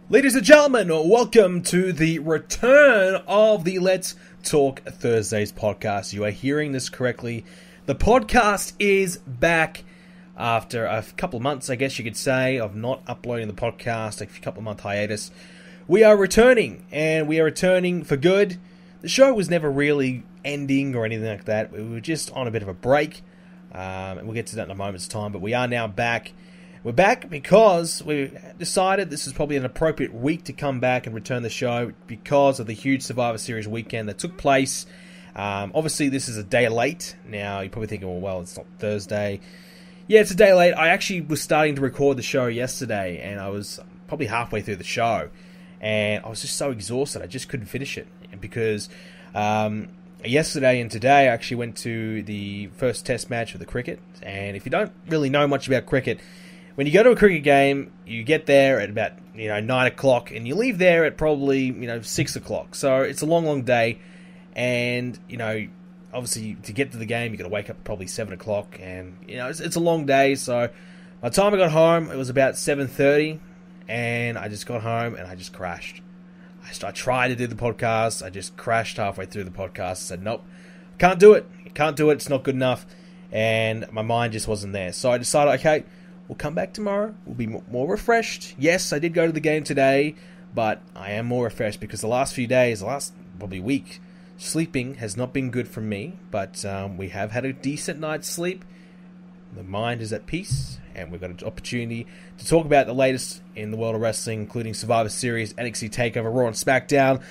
Ladies and gentlemen, welcome to the return of the Let's Talk Thursdays podcast. You are hearing this correctly. The podcast is back after a couple of months, I guess you could say, of not uploading the podcast, a couple of month hiatus. We are returning, and we are returning for good. The show was never really ending or anything like that. We were just on a bit of a break, and we'll get to that in a moment's time, but we are now back. We're back because we decided this is probably an appropriate week to come back and return the show because of the huge Survivor Series weekend that took place. Obviously, this is a day late. Now, you're probably thinking, well, it's not Thursday. Yeah, it's a day late. I actually was starting to record the show yesterday, and I was probably halfway through the show, and I was just so exhausted, I just couldn't finish it. Because yesterday and today, I actually went to the first test match of the cricket, and if you don't really know much about cricket, when you go to a cricket game, you get there at about 9 o'clock, and you leave there at probably 6 o'clock. So it's a long day, and obviously to get to the game, you got to wake up at probably 7 o'clock, and it's a long day. So by the time I got home, it was about 7:30, and I just got home and I just crashed. I tried to do the podcast, I just crashed halfway through the podcast. I said, nope, can't do it. It's not good enough, and my mind just wasn't there. So I decided, okay, we'll come back tomorrow. We'll be more refreshed. Yes, I did go to the game today, but I am more refreshed because the last few days, the last probably week, sleeping has not been good for me. But we have had a decent night's sleep. The mind is at peace, and we've got an opportunity to talk about the latest in the world of wrestling, including Survivor Series, NXT Takeover, Raw and Smackdown,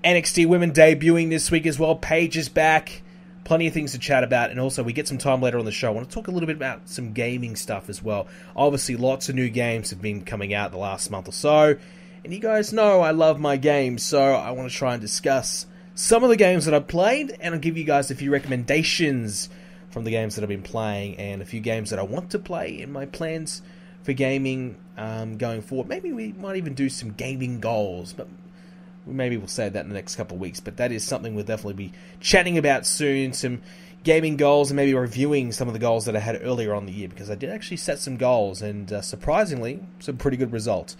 NXT Women debuting this week as well. Paige is back. Plenty of things to chat about, and also we get some time later on the show. I want to talk a little bit about some gaming stuff as well. Obviously, lots of new games have been coming out the last month or so, and you guys know I love my games, so I want to try and discuss some of the games that I've played, and I'll give you guys a few recommendations from the games that I've been playing, and a few games that I want to play in my plans for gaming going forward. Maybe we might even do some gaming goals, but maybe we'll say that in the next couple of weeks, but that is something we'll definitely be chatting about soon, some gaming goals, and maybe reviewing some of the goals that I had earlier on in the year, because I did actually set some goals, and surprisingly, some pretty good results.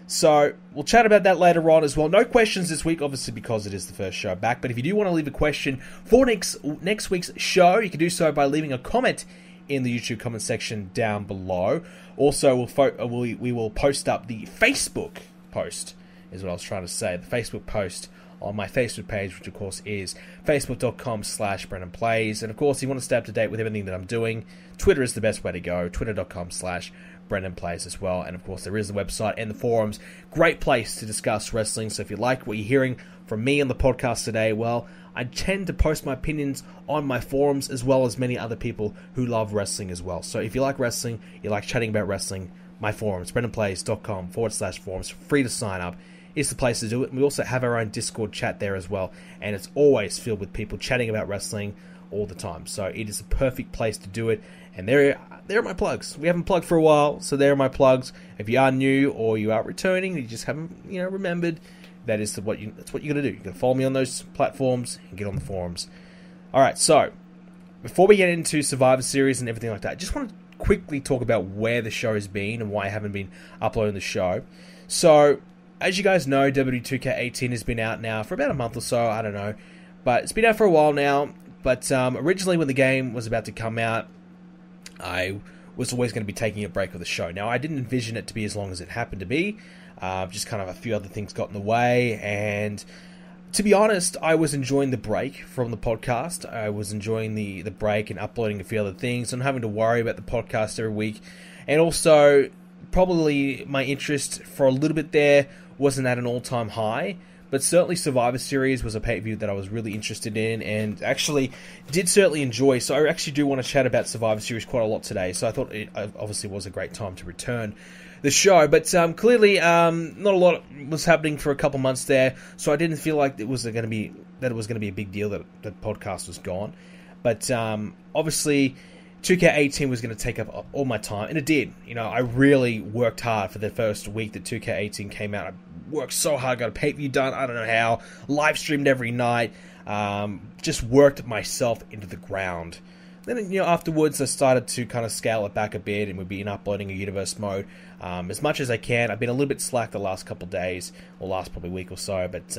So, we'll chat about that later on as well. No questions this week, obviously, because it is the first show back, but if you do want to leave a question for next week's show, you can do so by leaving a comment in the YouTube comment section down below. Also, we will post up the Facebook post, is what I was trying to say. The Facebook post on my Facebook page, which of course is facebook.com/BrendenPlayz. And of course, if you want to stay up to date with everything that I'm doing, Twitter is the best way to go. Twitter.com/BrendenPlayz as well. And of course, there is the website and the forums. Great place to discuss wrestling. So if you like what you're hearing from me on the podcast today, well, I tend to post my opinions on my forums, as well as many other people who love wrestling as well. So if you like wrestling, you like chatting about wrestling, my forums, BrendenPlayz.com/forums, free to sign up. Is the place to do it. We also have our own Discord chat there as well, and it's always filled with people chatting about wrestling all the time. So it is a perfect place to do it, and there are my plugs. We haven't plugged for a while, so there are my plugs. If you are new or you are returning, you just haven't remembered, that's what you got to do. You got to follow me on those platforms and get on the forums. All right, so before we get into Survivor Series and everything like that, I just want to quickly talk about where the show has been and why I haven't been uploading the show. So, as you guys know, WWE2K18 has been out now for about a month or so, I don't know. But it's been out for a while now. But originally when the game was about to come out, I was always going to be taking a break of the show. Now, I didn't envision it to be as long as it happened to be. Just kind of a few other things got in the way. And to be honest, I was enjoying the break from the podcast. I was enjoying the break and uploading a few other things and having to worry about the podcast every week. And also, probably my interest for a little bit there wasn't at an all-time high, but certainly Survivor Series was a pay-per-view that I was really interested in and actually did certainly enjoy. So I actually do want to chat about Survivor Series quite a lot today, so I thought it obviously was a great time to return the show. But clearly not a lot was happening for a couple months there, so I didn't feel like it was going to be a big deal that the podcast was gone. But obviously 2K18 was going to take up all my time, and it did. I really worked hard for the first week that 2K18 came out. I worked so hard, got a pay-per-view done, I don't know how, live streamed every night, just worked myself into the ground Then, afterwards I started to kind of scale it back a bit, and we've been uploading a universe mode as much as I can. I've been a little bit slack the last couple of days, or last probably week or so, but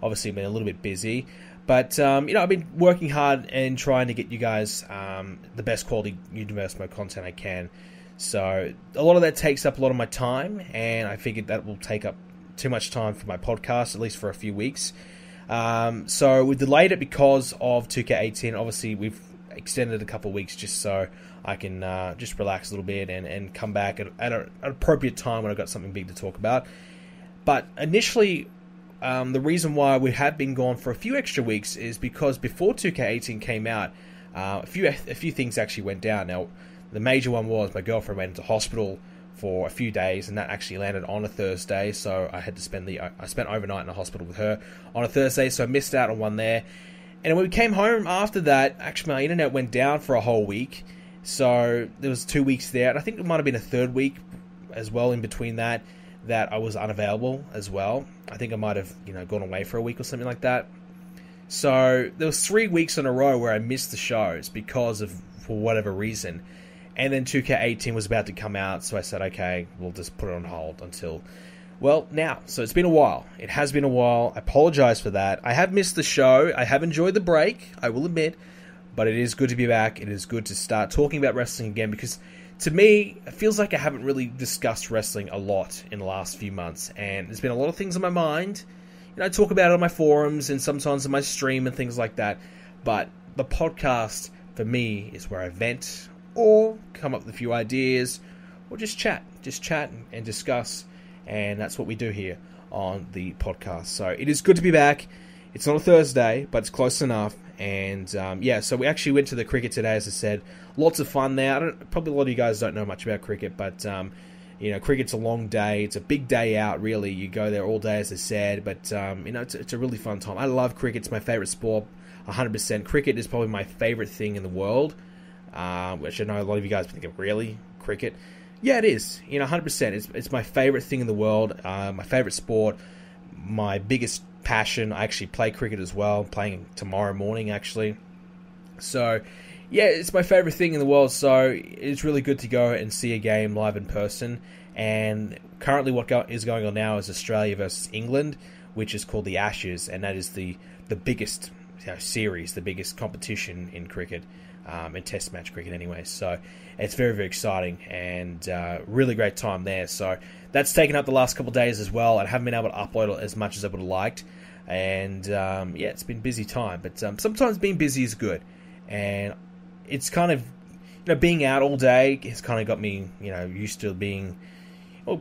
obviously I've been a little bit busy. But, I've been working hard and trying to get you guys the best quality universe mode content I can. So a lot of that takes up a lot of my time, and I figured that will take up too much time for my podcast, at least for a few weeks. So we delayed it because of 2K18. Obviously, we've extended a couple of weeks just so I can just relax a little bit and come back at an appropriate time when I've got something big to talk about. But initially, the reason why we have been gone for a few extra weeks is because before 2K18 came out, a few things actually went down. Now, the major one was my girlfriend went into hospital for a few days, and that actually landed on a Thursday, so I had to I spent overnight in the hospital with her on a Thursday, so I missed out on one there. And when we came home after that, actually my internet went down for a whole week, so there was 2 weeks there, and I think it might have been a third week as well in between that I was unavailable as well. I think I might have gone away for a week or something like that. So there was 3 weeks in a row where I missed the shows for whatever reason. And then 2K18 was about to come out, so I said, okay, we'll just put it on hold until, now. So it's been a while. It has been a while. I apologize for that. I have missed the show. I have enjoyed the break, I will admit. But it is good to be back. It is good to start talking about wrestling again, because to me, it feels like I haven't really discussed wrestling a lot in the last few months. And there's been a lot of things on my mind. I talk about it on my forums and sometimes on my stream and things like that. But the podcast, for me, is where I vent, or come up with a few ideas, or just chat and discuss, and that's what we do here on the podcast. So it is good to be back. It's not a Thursday, but it's close enough, and so we actually went to the cricket today, as I said. Lots of fun there. Probably a lot of you guys don't know much about cricket, but cricket's a long day. It's a big day out, really. You go there all day, as I said, but it's a really fun time. I love cricket. It's my favorite sport, 100%. Cricket is probably my favorite thing in the world. Which I know a lot of you guys think, really? Cricket? Yeah, it is. 100%. It's my favorite thing in the world. My favorite sport. My biggest passion. I actually play cricket as well. I'm playing tomorrow morning, actually. So, yeah, it's my favorite thing in the world. So, it's really good to go and see a game live in person. And currently what is going on now is Australia versus England, which is called the Ashes. And that is the biggest series, the biggest competition in cricket. In test match cricket anyway, so it's very, very exciting, and really great time there. So that's taken up the last couple of days as well. I haven't been able to upload as much as I would have liked, and it's been a busy time, but sometimes being busy is good, and it's kind of being out all day has kind of got me used to being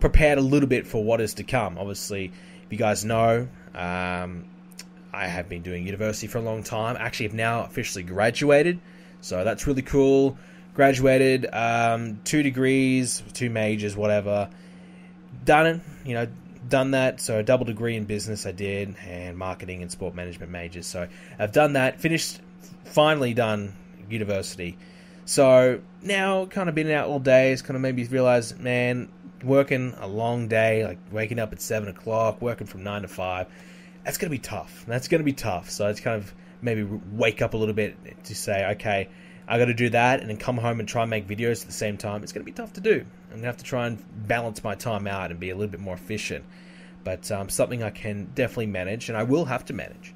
prepared a little bit for what is to come. Obviously, if you guys know, I have been doing university for a long time. Actually, I've now officially graduated. So that's really cool. Graduated, 2 degrees, 2 majors, whatever. Done it, done that. So a double degree in business I did, and marketing and sport management majors. So I've done that, finished, finally done university. So now kind of been out all day. It's kind of made me realize, man, working a long day, like waking up at 7 o'clock, working from 9 to 5, that's going to be tough. So it's kind of maybe wake up a little bit to say, okay, I got to do that, and then come home and try and make videos at the same time. It's going to be tough to do. I'm going to have to try and balance my time out and be a little bit more efficient. But something I can definitely manage, and I will have to manage.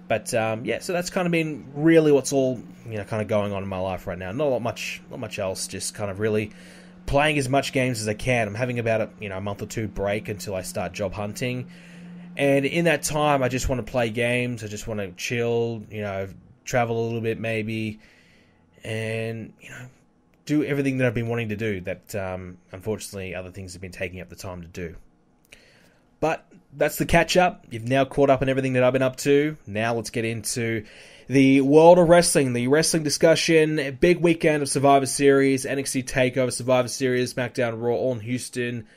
But so that's kind of been really what's all kind of going on in my life right now. Not much else. Just kind of really playing as much games as I can. I'm having about a month or two break until I start job hunting. And in that time, I just want to play games. I just want to chill, travel a little bit maybe, and, do everything that I've been wanting to do that, unfortunately, other things have been taking up the time to do. But that's the catch-up. You've now caught up on everything that I've been up to. Now let's get into the world of wrestling, the wrestling discussion. A big weekend of Survivor Series, NXT Takeover, Survivor Series, Smackdown, Raw, all in Houston.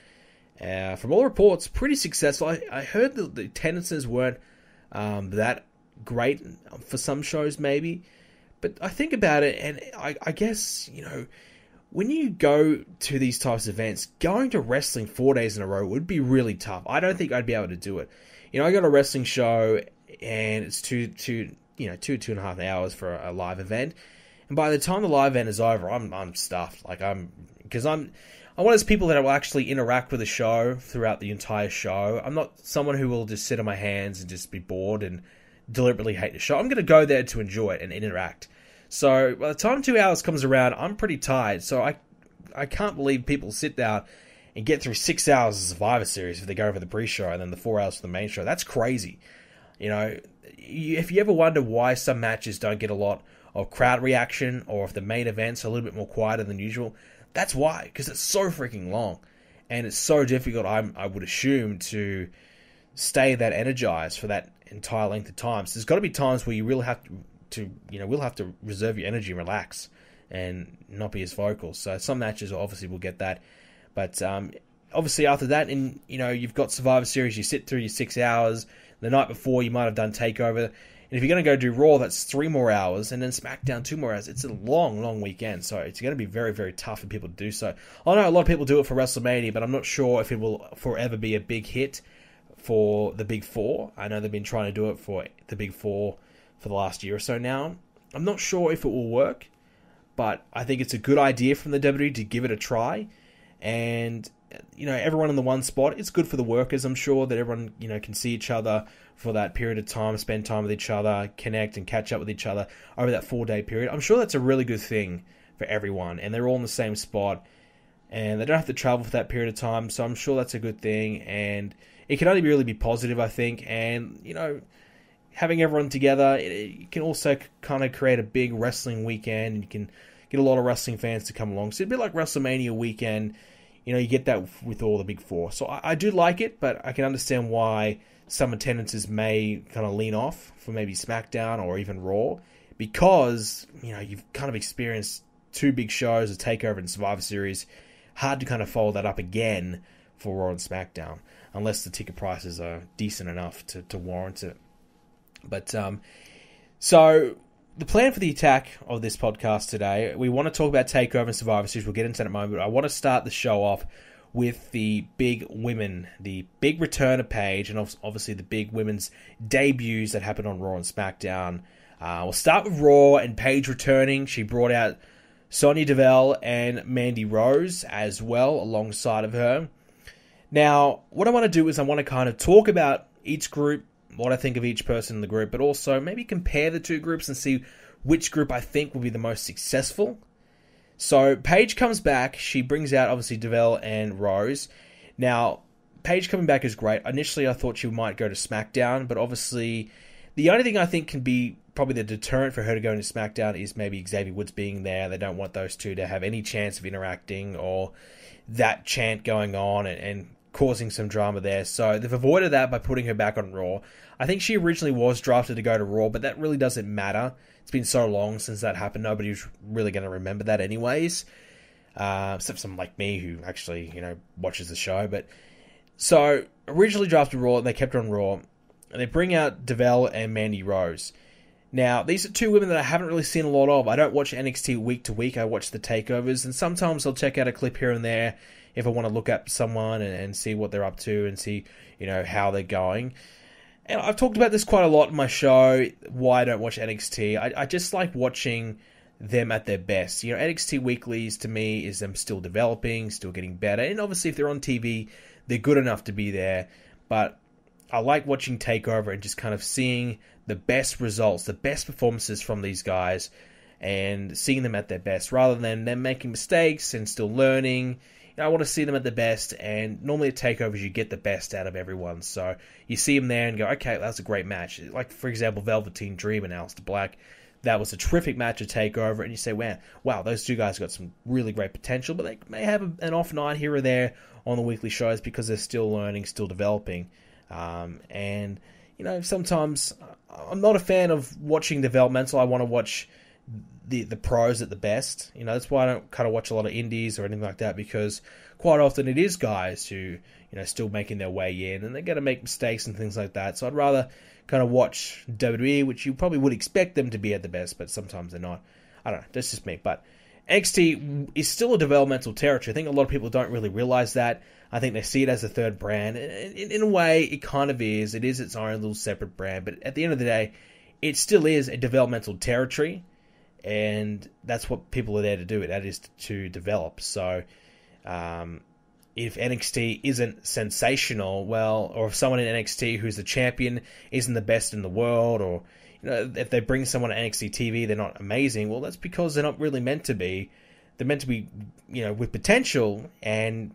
From all reports, pretty successful. I heard that the attendances weren't that great for some shows, maybe. But I think about it, and I guess, when you go to these types of events, going to wrestling 4 days in a row would be really tough. I don't think I'd be able to do it. I got a wrestling show, and it's two and a half hours for a live event. And by the time the live event is over, I'm stuffed. Because I'm one of those people that will actually interact with the show throughout the entire show. I'm not someone who will just sit on my hands and just be bored and deliberately hate the show. I'm going to go there to enjoy it and interact. So by the time 2 hours comes around, I'm pretty tired. So I can't believe people sit down and get through 6 hours of Survivor Series if they go over the pre-show and then the 4 hours for the main show. That's crazy. You know, if you ever wonder why some matches don't get a lot of crowd reaction, or if the main event's a little bit more quieter than usual, that's why, because it's so freaking long, and it's so difficult, I would assume, to stay that energized for that entire length of time. So there's got to be times where you really have will have to reserve your energy and relax, and not be as vocal. So some matches obviously will get that, but obviously after that, and you've got Survivor Series, you sit through your 6 hours. The night before, you might have done Takeover. And if you're going to go do Raw, that's 3 more hours. And then Smackdown, 2 more hours. It's a long, long weekend. So it's going to be very, very tough for people to do so. I know a lot of people do it for WrestleMania, but I'm not sure if it will forever be a big hit for the Big Four. I know they've been trying to do it for the Big Four for the last year or so now. I'm not sure if it will work, but I think it's a good idea from the WWE to give it a try. And everyone in the one spot, it's good for the workers, I'm sure, that everyone, can see each other for that period of time, spend time with each other, connect and catch up with each other over that 4-day period. I'm sure that's a really good thing for everyone, and they're all in the same spot, and they don't have to travel for that period of time, so I'm sure that's a good thing, and it can only really be positive, I think, and, having everyone together, it can also kind of create a big wrestling weekend, and you can get a lot of wrestling fans to come along. So it'd be like WrestleMania weekend. You get that with all the Big Four. So I do like it, but I can understand why some attendances may kind of lean off for maybe SmackDown or even Raw, because, you've kind of experienced 2 big shows, a Takeover and Survivor Series. Hard to kind of follow that up again for Raw and SmackDown, unless the ticket prices are decent enough to warrant it. But, so the plan for the attack of this podcast today, we want to talk about Takeover and Survivor Series. We'll get into that in a moment. I want to start the show off with the big women, the big return of Paige, and obviously the big women's debuts that happened on Raw and SmackDown. We'll start with Raw and Paige returning. She brought out Sonya Deville and Mandy Rose as well alongside of her. Now, what I want to do is I want to kind of talk about each group, what I think of each person in the group, but also maybe compare the 2 groups and see which group I think will be the most successful. So Paige comes back. She brings out, obviously, Deville and Rose. Now, Paige coming back is great. Initially, I thought she might go to SmackDown, but obviously, the only thing I think can be probably the deterrent for her to go into SmackDown is maybe Xavier Woods being there. They don't want those 2 to have any chance of interacting or that chant going on and causing some drama there. So they've avoided that by putting her back on Raw. I think she originally was drafted to go to Raw, but that really doesn't matter. It's been so long since that happened. Nobody's really going to remember that anyways. Except someone like me who actually, watches the show. But so originally drafted Raw, and they kept her on Raw. And they bring out Deville and Mandy Rose. Now, these are 2 women that I haven't really seen a lot of. I don't watch NXT week to week. I watch the takeovers, and sometimes I'll check out a clip here and there if I want to look up someone and see what they're up to and see, how they're going. And I've talked about this quite a lot in my show, why I don't watch NXT. I just like watching them at their best. NXT weeklies to me is them still developing, still getting better. And obviously if they're on TV, they're good enough to be there. But I like watching Takeover and just kind of seeing the best results, the best performances from these guys and seeing them at their best rather than them making mistakes and still learning. I want to see them at the best, and normally at takeovers you get the best out of everyone. So you see them there and go, okay, that was a great match. Like, for example, Velveteen Dream and Aleister Black. That was a terrific match at takeover, and you say, wow, those 2 guys got some really great potential, but they may have an off night here or there on the weekly shows because they're still learning, still developing. And, sometimes I'm not a fan of watching developmental. I want to watch the pros at the best. That's why I don't kind of watch a lot of indies or anything like that, because quite often it is guys who, still making their way in, and they're going to make mistakes and things like that. So I'd rather kind of watch WWE, which you probably would expect them to be at the best, but sometimes they're not. I don't know, that's just me. But NXT is still a developmental territory. I think a lot of people don't really realize that. I think they see it as a third brand. In a way, it kind of is. It is its own little separate brand. But at the end of the day, it still is a developmental territory. and that's what people are there to do. That is to develop. So, if NXT isn't sensational, well, or if someone in NXT who's the champion isn't the best in the world, or if they bring someone to NXT TV, they're not amazing. Well, that's because they're not really meant to be. They're meant to be, with potential and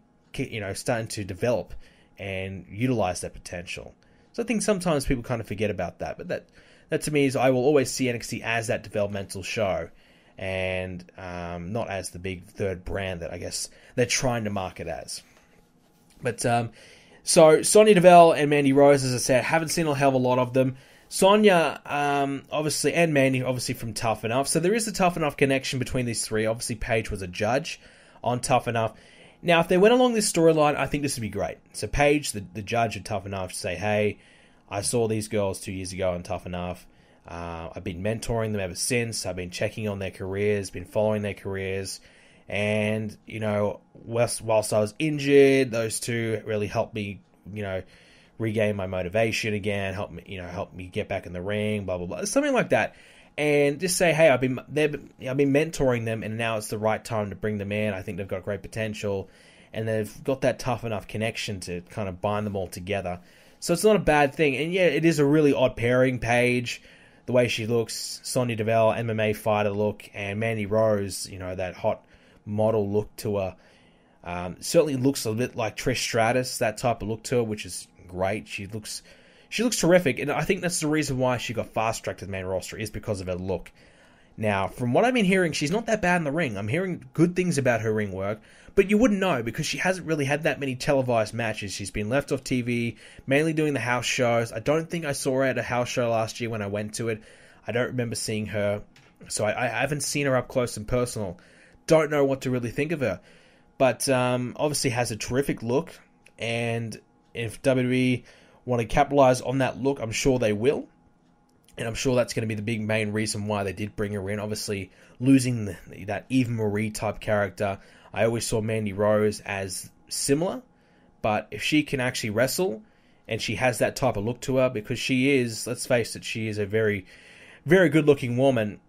starting to develop and utilize that potential. So I think sometimes people kind of forget about that, but that to me is, I will always see NXT as that developmental show, and not as the big third brand that I guess they're trying to market as. But so Sonya Deville and Mandy Rose, as I said, haven't seen a hell of a lot of them. Sonya, obviously, and Mandy, obviously from Tough Enough. So there is a Tough Enough connection between these three. Obviously, Paige was a judge on Tough Enough. Now, if they went along this storyline, I think this would be great. So Paige, the judge of Tough Enough, say, hey, I saw these girls 2 years ago on Tough Enough. I've been mentoring them ever since. I've been checking on their careers, been following their careers. And, whilst I was injured, those two really helped me, regain my motivation again, help me get back in the ring, blah, blah, blah. Something like that. And just say, hey, I've been mentoring them, and now it's the right time to bring them in. I think they've got great potential, and they've got that Tough Enough connection to kind of bind them all together. So it's not a bad thing. And yeah, it is a really odd pairing. Paige, the way she looks, Sonya Deville, MMA fighter look, and Mandy Rose, that hot model look to her. Certainly looks a bit like Trish Stratus, that type of look to her, which is great. She looks terrific, and I think that's the reason why she got fast-tracked to the main roster, is because of her look. Now, from what I've been hearing, she's not that bad in the ring. I'm hearing good things about her ring work, but you wouldn't know because she hasn't really had that many televised matches. She's been left off TV, mainly doing the house shows. I don't think I saw her at a house show last year when I went to it. I don't remember seeing her, so I haven't seen her up close and personal. Don't know what to really think of her, but obviously has a terrific look, and if WWE want to capitalize on that look, I'm sure they will. And I'm sure that's going to be the big main reason why they did bring her in. Obviously, losing that Eva Marie type character, I always saw Mandy Rose as similar. But if she can actually wrestle, and she has that type of look to her, because she is, let's face it, she is a very, very good looking woman.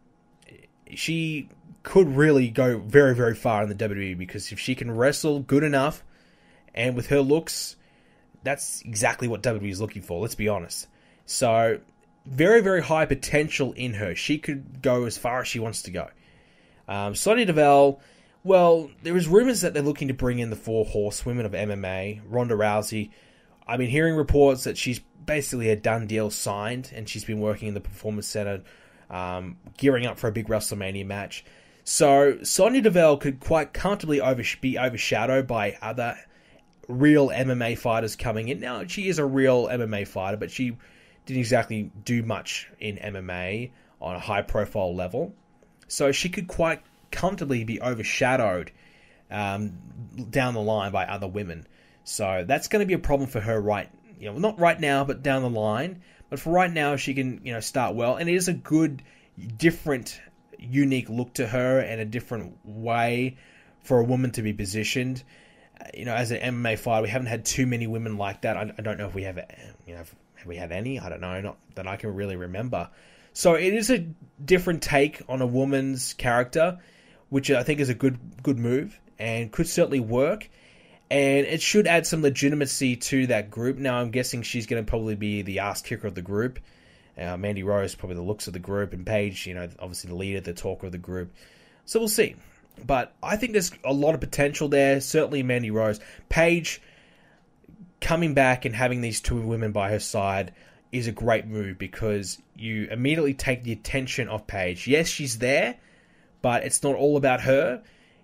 She could really go very, very far in the WWE, because if she can wrestle good enough, and with her looks, that's exactly what WWE is looking for, let's be honest. So, very, very high potential in her. She could go as far as she wants to go. Sonya Deville, well, there is rumors that they're looking to bring in the 4 horsewomen of MMA. Ronda Rousey, I've been hearing reports that she's basically a done deal signed, and she's been working in the Performance Center, gearing up for a big WrestleMania match. So, Sonya Deville could quite comfortably be overshadowed by other real MMA fighters coming in. Now, she is a real MMA fighter, but she didn't exactly do much in MMA on a high-profile level. So she could quite comfortably be overshadowed down the line by other women. So that's going to be a problem for her not right now, but down the line. But for right now, she can, start well. And it is a good, different, unique look to her, and a different way for a woman to be positioned. As an MMA fighter, we haven't had too many women like that. I don't know if we have, have we had any? I don't know, not that I can really remember. So it is a different take on a woman's character, which I think is a good move, and could certainly work. And it should add some legitimacy to that group. Now, I'm guessing she's going to probably be the ass kicker of the group. Mandy Rose, probably the looks of the group, and Paige, obviously the leader, the talker of the group. So we'll see. But I think there's a lot of potential there. Certainly Mandy Rose. Paige coming back and having these 2 women by her side is a great move, because you immediately take the attention off Paige. Yes, she's there, but it's not all about her.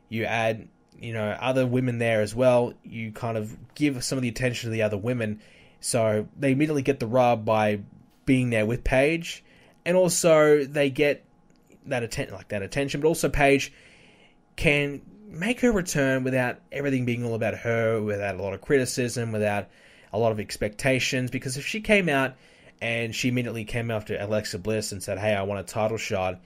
You add, other women there as well. You kind of give some of the attention to the other women. So they immediately get the rub by being there with Paige. And also they get that attention, but also Paige can make her return without everything being all about her, without a lot of criticism, without a lot of expectations. Because if she came out and she immediately came after Alexa Bliss and said, hey, I want a title shot,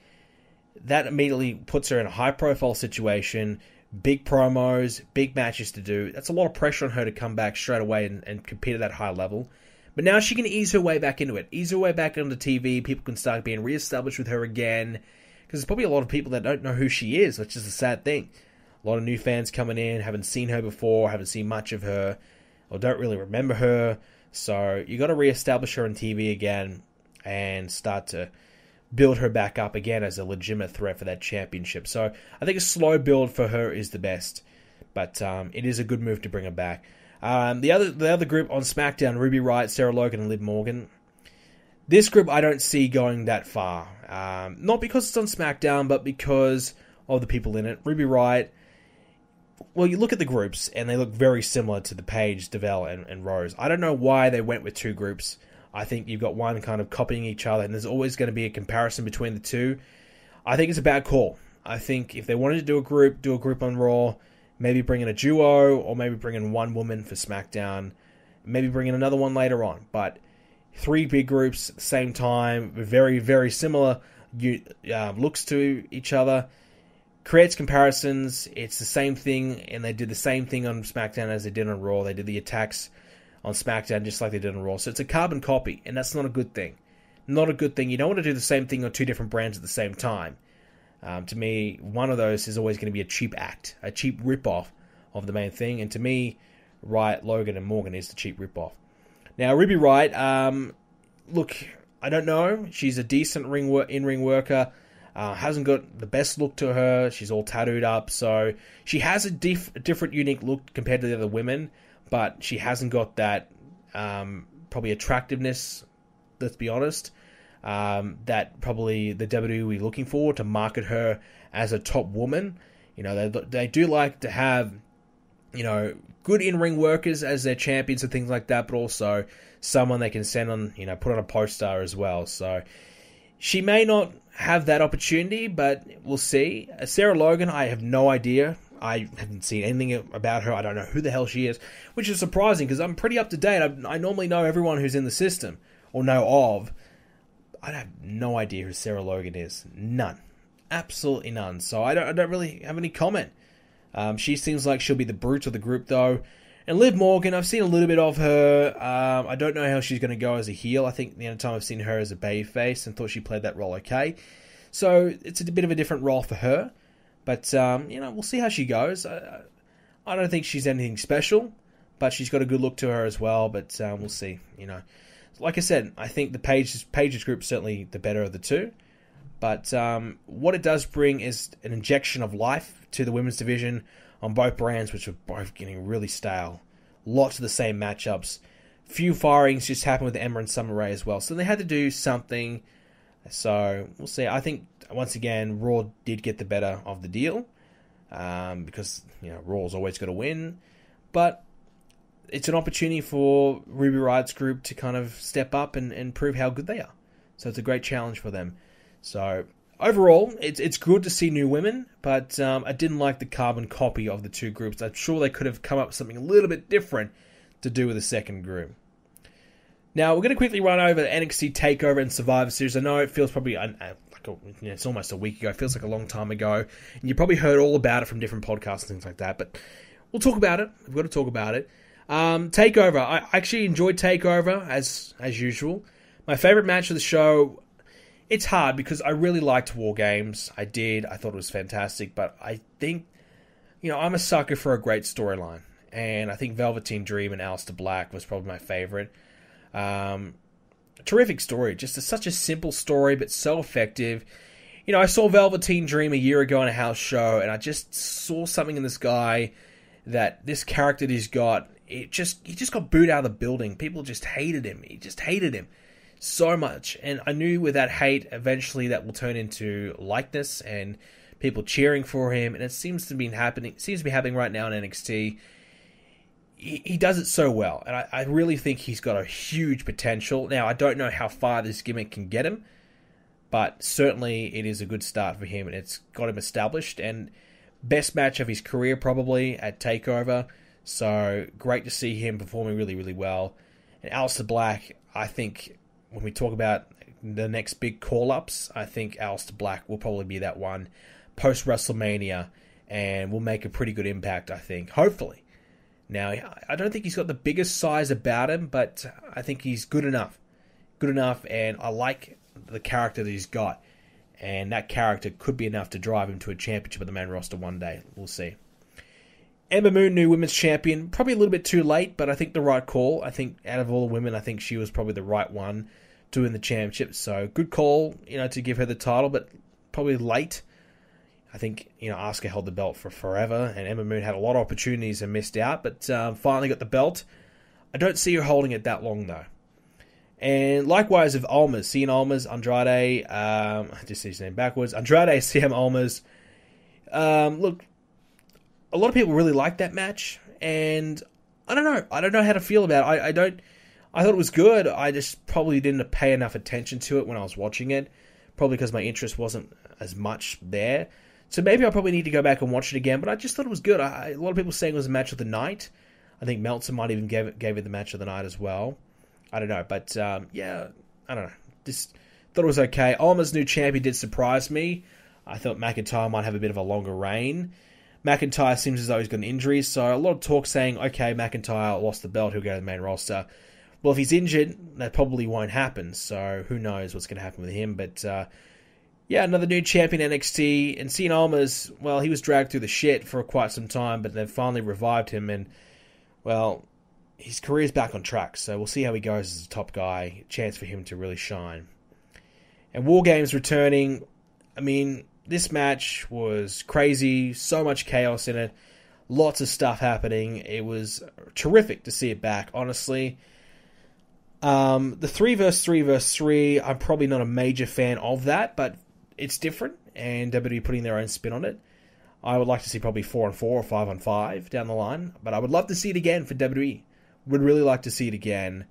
that immediately puts her in a high-profile situation, big promos, big matches to do. That's a lot of pressure on her to come back straight away and compete at that high level. But now she can ease her way back into it. Ease her way back onto TV. People can start being re-established with her again. Because there's probably a lot of people that don't know who she is, which is a sad thing. A lot of new fans coming in, haven't seen her before, haven't seen much of her, or don't really remember her. So you got to reestablish her on TV again and start to build her back up again as a legitimate threat for that championship. So I think a slow build for her is the best, but it is a good move to bring her back. The other group on SmackDown, Ruby Riott, Sarah Logan, and Liv Morgan. This group I don't see going that far. Not because it's on SmackDown, but because of the people in it. Ruby Riott, well, you look at the groups, and they look very similar to the Paige, DeVelle, and Rose. I don't know why they went with two groups. I think you've got one kind of copying each other, and there's always going to be a comparison between the two. I think it's a bad call. I think if they wanted to do a group on Raw, maybe bring in a duo, or maybe bring in one woman for SmackDown, maybe bring in another one later on. But three big groups at the same time, with very, very similar looks to each other, creates comparisons. It's the same thing, and they did the same thing on SmackDown as they did on Raw. They did the attacks on SmackDown just like they did on Raw. So it's a carbon copy, and that's not a good thing. Not a good thing. You don't want to do the same thing on two different brands at the same time. To me, one of those is always going to be a cheap act, a cheap rip-off of the main thing. And to me, Riott, Logan, and Morgan is the cheap rip-off. Now, Ruby Riott, look, I don't know. She's a decent in-ring worker. Hasn't got the best look to her. She's all tattooed up. So she has a different, unique look compared to the other women. But she hasn't got that probably attractiveness, let's be honest, that probably the WWE are looking for to market her as a top woman. You know, they do like to have, you know, good in-ring workers as their champions and things like that, but also someone they can send on, you know, put on a poster as well. So she may not have that opportunity, but we'll see. Sarah Logan, I have no idea. I haven't seen anything about her. I don't know who the hell she is, which is surprising because I'm pretty up to date. I normally know everyone who's in the system or know of. I have no idea who Sarah Logan is. None. Absolutely none. So I don't really have any comment. She seems like she'll be the brute of the group, though. And Liv Morgan, I've seen a little bit of her. I don't know how she's going to go as a heel. I think the only time I've seen her as a babyface and thought she played that role okay. So it's a bit of a different role for her. But, you know, we'll see how she goes. I don't think she's anything special, but she's got a good look to her as well. But we'll see, you know. Like I said, I think the Paige's group is certainly the better of the two. But what it does bring is an injection of life to the women's division on both brands, which are both getting really stale. Lots of the same matchups. Few firings just happened with Emma and Summer Rae as well. So they had to do something. So we'll see. I think, once again, Raw did get the better of the deal. Because, you know, Raw's always got to win. But it's an opportunity for Ruby Riott's group to kind of step up and prove how good they are. So it's a great challenge for them. So overall, it's good to see new women, but I didn't like the carbon copy of the two groups. I'm sure they could have come up with something a little bit different to do with the second group. Now, we're going to quickly run over NXT Takeover and Survivor Series. I know it feels probably it's almost a week ago. It feels like a long time ago. And you probably heard all about it from different podcasts and things like that. But we'll talk about it. We've got to talk about it. Takeover. I actually enjoyed Takeover, as usual. My favorite match of the show, it's hard because I really liked War Games. I did. I thought it was fantastic. But I think, you know, I'm a sucker for a great storyline. And I think Velveteen Dream and Aleister Black was probably my favorite. Terrific story. Just such a simple story, but so effective. You know, I saw Velveteen Dream a year ago on a house show, and I just saw something in this guy, that this character that he's got, he just got booed out of the building. People just hated him. He just hated him so much. And I knew with that hate, eventually that will turn into likeness and people cheering for him. And it seems to be happening right now in NXT. He does it so well, and I really think he's got a huge potential. Now, I don't know how far this gimmick can get him, but certainly it is a good start for him, and it's got him established, and best match of his career probably at TakeOver, so great to see him performing really, really well. And Aleister Black, I think, when we talk about the next big call-ups, I think Aleister Black will probably be that one post-WrestleMania, and will make a pretty good impact, I think, hopefully. Now, I don't think he's got the biggest size about him, but I think he's good enough. Good enough, and I like the character that he's got. And that character could be enough to drive him to a championship of the main roster one day. We'll see. Ember Moon, new women's champion. Probably a little bit too late, but I think the right call. I think out of all the women, I think she was probably the right one to win the championship. So good call, to give her the title, but probably late. I think, Asuka held the belt for forever, and Ember Moon had a lot of opportunities and missed out, but finally got the belt. I don't see her holding it that long, though. And likewise with Almas, Cien Almas, Andrade, I just see his name backwards, Andrade, Cien Almas. Look, a lot of people really liked that match, and I don't know how to feel about it. I thought it was good. I just probably didn't pay enough attention to it when I was watching it, probably because my interest wasn't as much there. So maybe I probably need to go back and watch it again, but I just thought it was good. A lot of people saying it was a match of the night. I think Meltzer might even gave it the match of the night as well. I don't know, but yeah, I don't know. Just thought it was okay. Alma's new champion did surprise me. I thought McIntyre might have a bit of a longer reign. McIntyre seems as though he's got an injury, so a lot of talk saying, okay, McIntyre lost the belt, he'll go to the main roster. Well, if he's injured, that probably won't happen, so who knows what's going to happen with him. But yeah, another new champion NXT, and Cien Almas, well, he was dragged through the shit for quite some time, but they've finally revived him, and well, his career's back on track, so we'll see how he goes as a top guy. Chance for him to really shine. And War Games returning. I mean, this match was crazy. So much chaos in it. Lots of stuff happening. It was terrific to see it back, honestly. The 3 versus 3 versus 3, I'm probably not a major fan of that, but it's different, and WWE putting their own spin on it. I would like to see probably 4-on-4 or 5-on-5 down the line, but I would love to see it again for WWE. Would really like to see it again,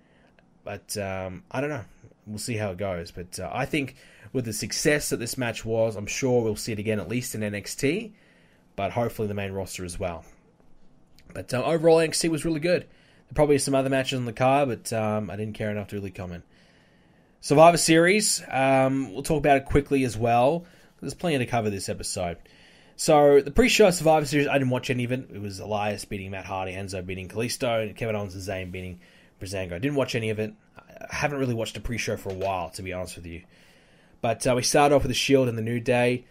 but I don't know. We'll see how it goes. But I think with the success that this match was, I'm sure we'll see it again, at least in NXT, but hopefully the main roster as well. But overall, NXT was really good. There probably some other matches on the card, but I didn't care enough to really comment. Survivor Series, we'll talk about it quickly as well. There's plenty to cover this episode. So, the pre-show Survivor Series, I didn't watch any of it. It was Elias beating Matt Hardy, Enzo beating Kalisto, and Kevin Owens and Zayn beating Breezango. I didn't watch any of it. I haven't really watched a pre-show for a while, to be honest with you. But we started off with the Shield and the New Day.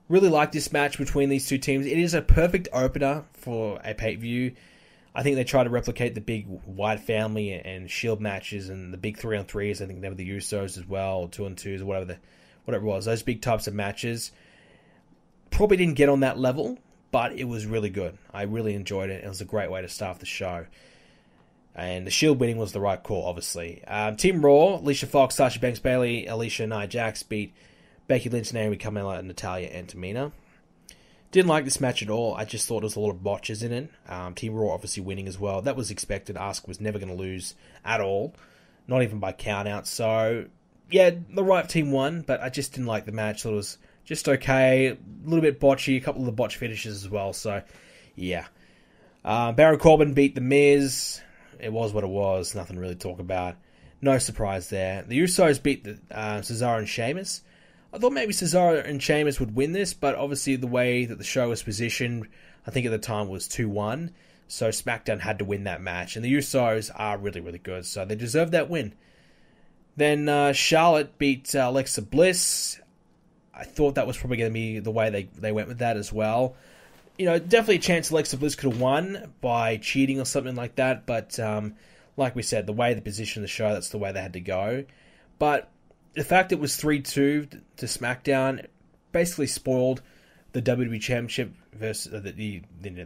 Really like this match between these two teams. It is a perfect opener for a pay-per-view. I think they try to replicate the big White Family and Shield matches and the big 3-on-3s. I think they were the Usos as well, or 2-on-2s, or whatever it was. Those big types of matches. Probably didn't get on that level, but it was really good. I really enjoyed it. It was a great way to start the show. And the Shield winning was the right call, obviously. Team Raw, Alicia Fox, Sasha Banks, Bayley, Alicia, and Nia Jax beat Becky Lynch, Naomi, Carmella, Natalya, and Tamina. Didn't like this match at all. I just thought there was a lot of botches in it. Team Raw obviously winning as well. That was expected. Asuka was never going to lose at all. Not even by count-out. So, yeah, the right team won, but I just didn't like the match. Thought it was just okay. A little bit botchy. A couple of the botch finishes as well. So, yeah. Baron Corbin beat The Miz. It was what it was. Nothing really to talk about. No surprise there. The Usos beat Cesaro and Sheamus. I thought maybe Cesaro and Sheamus would win this, but obviously the way that the show was positioned, I think at the time was 2-1. So Smackdown had to win that match. And the Usos are really, really good. So they deserve that win. Then Charlotte beat Alexa Bliss. I thought that was probably going to be the way they went with that as well. You know, definitely a chance Alexa Bliss could have won by cheating or something like that. But like we said, the way they positioned the show, that's the way they had to go. But the fact it was 3-2 to SmackDown basically spoiled the WWE Championship versus the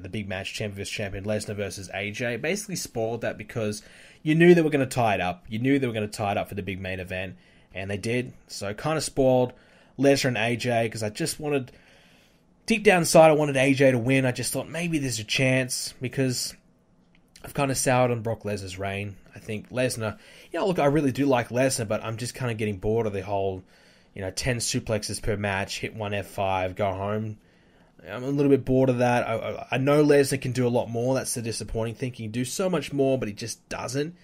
big match, champion versus champion, Lesnar versus AJ. Basically spoiled that because you knew they were going to tie it up. You knew they were going to tie it up for the big main event, and they did. So kind of spoiled Lesnar and AJ because I just wanted, deep down inside, I wanted AJ to win. I just thought maybe there's a chance because I've kind of soured on Brock Lesnar's reign. I think Lesnar, look, I really do like Lesnar, but I'm just kind of getting bored of the whole, 10 suplexes per match, hit one F5, go home. I'm a little bit bored of that. I know Lesnar can do a lot more. That's the disappointing thing. He can do so much more, but he just doesn't.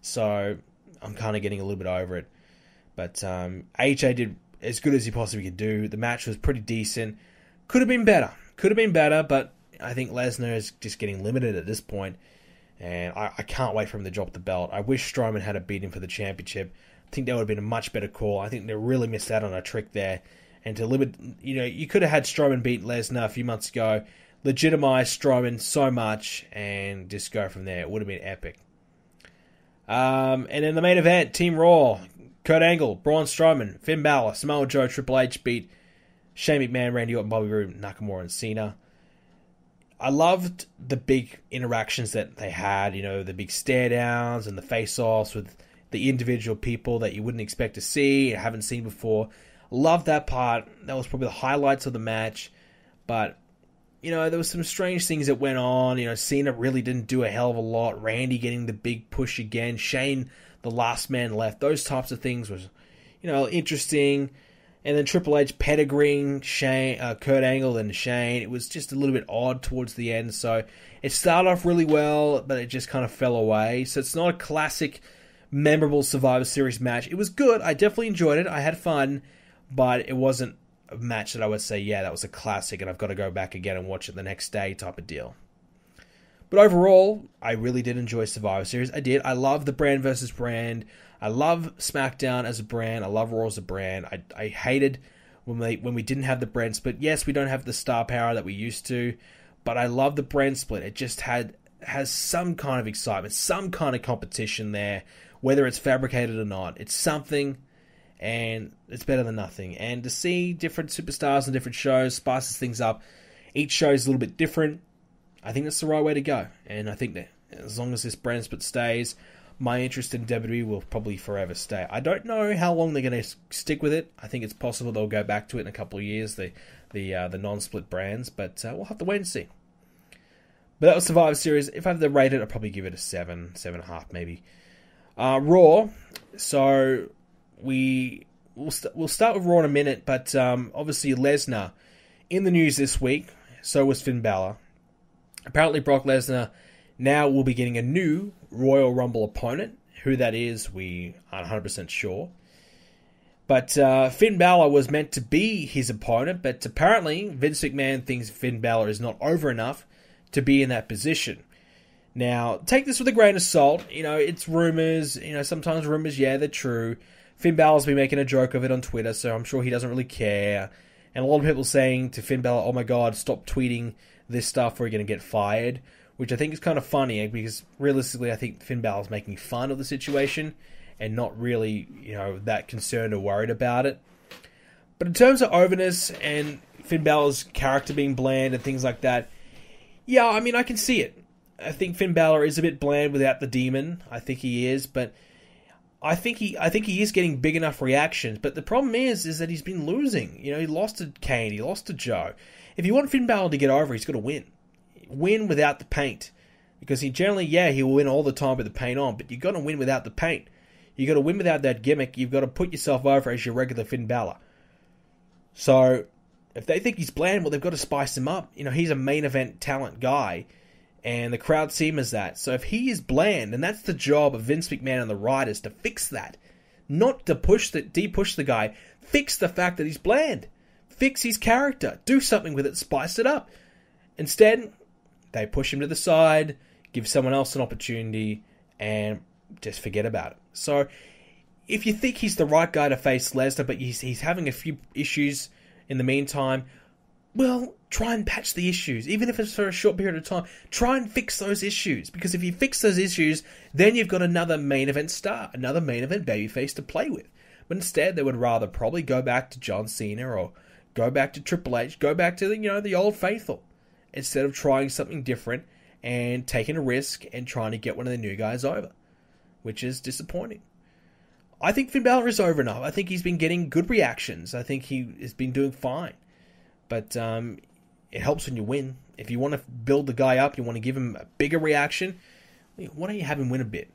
So I'm kind of getting a little bit over it. But AJ did as good as he possibly could do. The match was pretty decent. Could have been better, but I think Lesnar is just getting limited at this point. And I can't wait for him to drop the belt. I wish Strowman had beat him for the championship. I think that would have been a much better call. I think they really missed out on a trick there. and to limit, you could have had Strowman beat Lesnar a few months ago, legitimize Strowman so much, and just go from there. It would have been epic. And in the main event, Team Raw, Kurt Angle, Braun Strowman, Finn Balor, Samoa Joe, Triple H beat Shane McMahon, Randy Orton, Bobby Roode, Nakamura, and Cena. I loved the big interactions that they had, the big stare downs and the face-offs with the individual people that you wouldn't expect to see, haven't seen before. Loved that part. That was probably the highlights of the match. But, there was some strange things that went on. Cena really didn't do a hell of a lot. Randy getting the big push again. Shane, the last man left. Those types of things was, interesting. And then Triple H pedigreeing Kurt Angle and Shane. It was just a little bit odd towards the end. So it started off really well, but it just kind of fell away. So it's not a classic, memorable Survivor Series match. It was good. I definitely enjoyed it. I had fun. But it wasn't a match that I would say, yeah, that was a classic and I've got to go back again and watch it the next day type of deal. But overall, I really did enjoy Survivor Series. I did. I love the brand versus brand. I love SmackDown as a brand. I love Raw as a brand. I hated when we didn't have the brand split. Yes, we don't have the star power that we used to, but I love the brand split. It just has some kind of excitement, some kind of competition there, whether it's fabricated or not. It's something, and it's better than nothing. And to see different superstars on different shows spices things up. Each show is a little bit different. I think that's the right way to go. And I think that as long as this brand split stays, my interest in WWE will probably forever stay. I don't know how long they're going to stick with it. I think it's possible they'll go back to it in a couple of years, the non-split brands, but we'll have to wait and see. But that was Survivor Series. If I have to rate it, I'll probably give it a 7, 7.5 maybe. Raw. So we'll start with Raw in a minute, but obviously Lesnar in the news this week. So was Finn Balor. Apparently Brock Lesnar now will be getting a new Royal Rumble opponent. Who that is, we aren't 100% sure. But Finn Balor was meant to be his opponent, but apparently Vince McMahon thinks Finn Balor is not over enough to be in that position. Now, take this with a grain of salt. It's rumors. Sometimes rumors, yeah, they're true. Finn Balor's been making a joke of it on Twitter, so I'm sure he doesn't really care. And a lot of people saying to Finn Balor, oh my god, stop tweeting this stuff or you're going to get fired. Which I think is kind of funny, because realistically I think Finn Balor's making fun of the situation and not really, that concerned or worried about it. But in terms of overness and Finn Balor's character being bland and things like that, yeah, I mean, I can see it. I think Finn Balor is a bit bland without the demon. I think he is, but I think he is getting big enough reactions. But the problem is that he's been losing. He lost to Kane, he lost to Joe. If you want Finn Balor to get over, he's got to win. Win without the paint. Because he generally, he'll win all the time with the paint on, but you've got to win without the paint. You've got to win without that gimmick. You've got to put yourself over as your regular Finn Balor. So, if they think he's bland, well, they've got to spice him up. He's a main event talent guy, and the crowd see him as that. So if he is bland, and that's the job of Vince McMahon and the writers, to fix that. Not to de-push the guy. Fix the fact that he's bland. Fix his character. Do something with it. Spice it up. Instead, they push him to the side, give someone else an opportunity, and just forget about it. So, if you think he's the right guy to face Lesnar, but he's having a few issues in the meantime, well, try and patch the issues. Even if it's for a short period of time, try and fix those issues. Because if you fix those issues, then you've got another main event star, another main event babyface to play with. But instead, they would rather probably go back to John Cena or go back to Triple H, go back to the old faithful, instead of trying something different and taking a risk and trying to get one of the new guys over, which is disappointing. I think Finn Balor is over enough. I think he's been getting good reactions. I think he has been doing fine. But it helps when you win. If you want to build the guy up, you want to give him a bigger reaction, why don't you have him win a bit?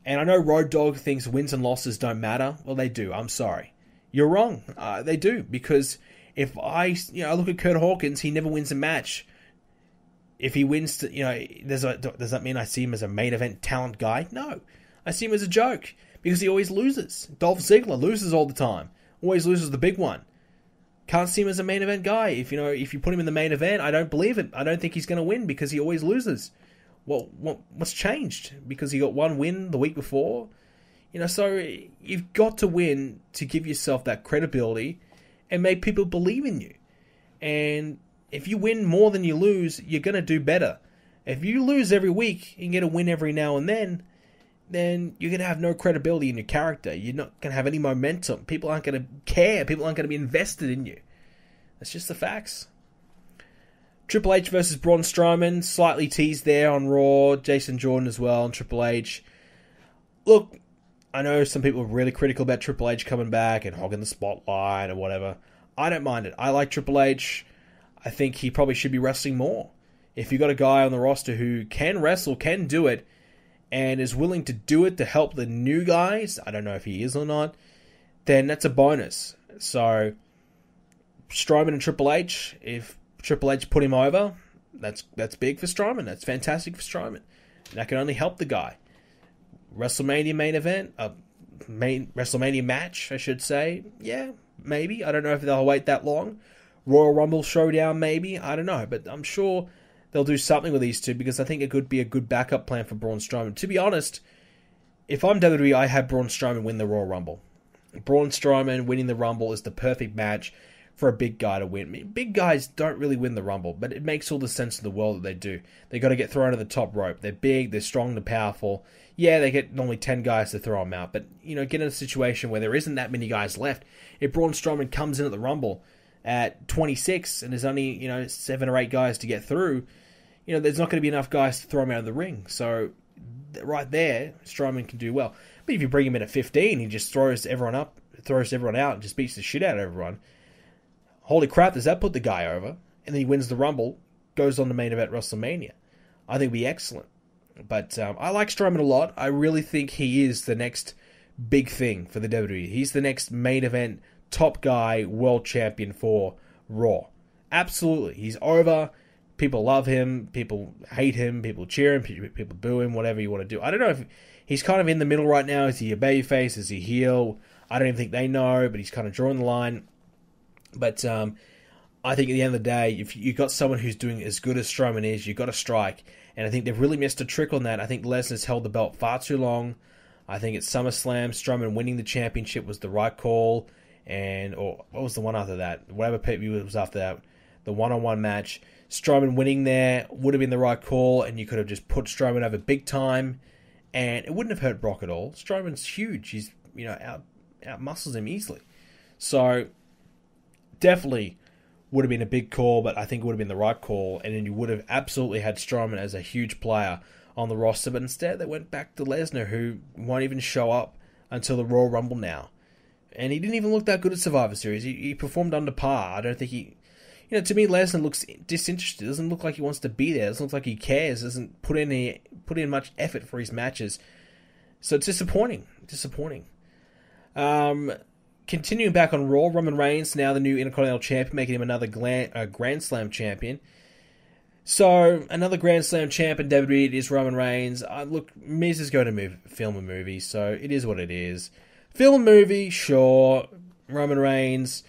And I know Road Dogg thinks wins and losses don't matter. Well, they do. I'm sorry. You're wrong. They do. Because if I look at Kurt Hawkins, he never wins a match. If he wins, does that mean I see him as a main event talent guy? No. I see him as a joke. Because he always loses. Dolph Ziggler loses all the time. Always loses the big one. Can't see him as a main event guy. If you put him in the main event, I don't believe it. I don't think he's going to win because he always loses. Well, what's changed? Because he got one win the week before? So you've got to win to give yourself that credibility and make people believe in you. And if you win more than you lose, you're going to do better. If you lose every week and get a win every now and then you're going to have no credibility in your character. You're not going to have any momentum. People aren't going to care. People aren't going to be invested in you. That's just the facts. Triple H versus Braun Strowman, slightly teased there on Raw. Jason Jordan as well, and Triple H. Look, I know some people are really critical about Triple H coming back and hogging the spotlight or whatever. I don't mind it. I like Triple H. I think he probably should be wrestling more. If you got a guy on the roster who can wrestle, can do it, and is willing to do it to help the new guys, I don't know if he is or not, then that's a bonus. So, Strowman and Triple H, if Triple H put him over, that's big for Strowman. That's fantastic for Strowman. That can only help the guy. WrestleMania main event, WrestleMania match, I should say. Yeah, maybe. I don't know if they'll wait that long. Royal Rumble showdown, maybe. I don't know, but I'm sure they'll do something with these two because I think it could be a good backup plan for Braun Strowman. To be honest, if I'm WWE, I have Braun Strowman win the Royal Rumble. Braun Strowman winning the Rumble is the perfect match for a big guy to win. I mean, big guys don't really win the Rumble, but it makes all the sense in the world that they do. They got to get thrown to the top rope. They're big, they're strong, they're powerful. Yeah, they get normally 10 guys to throw them out, but get in a situation where there isn't that many guys left. If Braun Strowman comes in at the Rumble at 26 and there's only 7 or 8 guys to get through, there's not going to be enough guys to throw him out of the ring. So right there, Strowman can do well. But if you bring him in at 15, he just throws everyone out, and just beats the shit out of everyone. Holy crap, does that put the guy over? And then he wins the Rumble, goes on to main event WrestleMania. I think it'd be excellent. But I like Strowman a lot. I really think he is the next big thing for the WWE. He's the next main event top guy, world champion for Raw. Absolutely. He's over. People love him. People hate him. People cheer him. People boo him. Whatever you want to do. I don't know if he's kind of in the middle right now. Is he a babyface? Is he heel? I don't even think they know, but he's kind of drawing the line. But I think at the end of the day, if you've got someone who's doing as good as Strowman is, you've got to strike. And I think they've really missed a trick on that. I think Lesnar's held the belt far too long. I think at SummerSlam, Strowman winning the championship was the right call. Or what was the one after that? Whatever pay-per-view was after that, the one-on-one match. Strowman winning there would have been the right call, and you could have just put Strowman over big time, and it wouldn't have hurt Brock at all. Strowman's huge. He's out muscles him easily. So definitely would have been a big call, but I think it would have been the right call, and then you would have absolutely had Strowman as a huge player on the roster, but instead they went back to Lesnar, who won't even show up until the Royal Rumble now. And he didn't even look that good at Survivor Series. He performed under par. I don't think he... to me, Lesnar looks disinterested. Doesn't look like he wants to be there. Doesn't look like he cares. Doesn't put in much effort for his matches. So it's disappointing. Continuing back on Raw, Roman Reigns, now the new Intercontinental Champion, making him another Grand Slam champion. So, another Grand Slam champ in WWE, it is Roman Reigns. Look, Miz is going to film a movie, so it is what it is. Film a movie, sure. Roman Reigns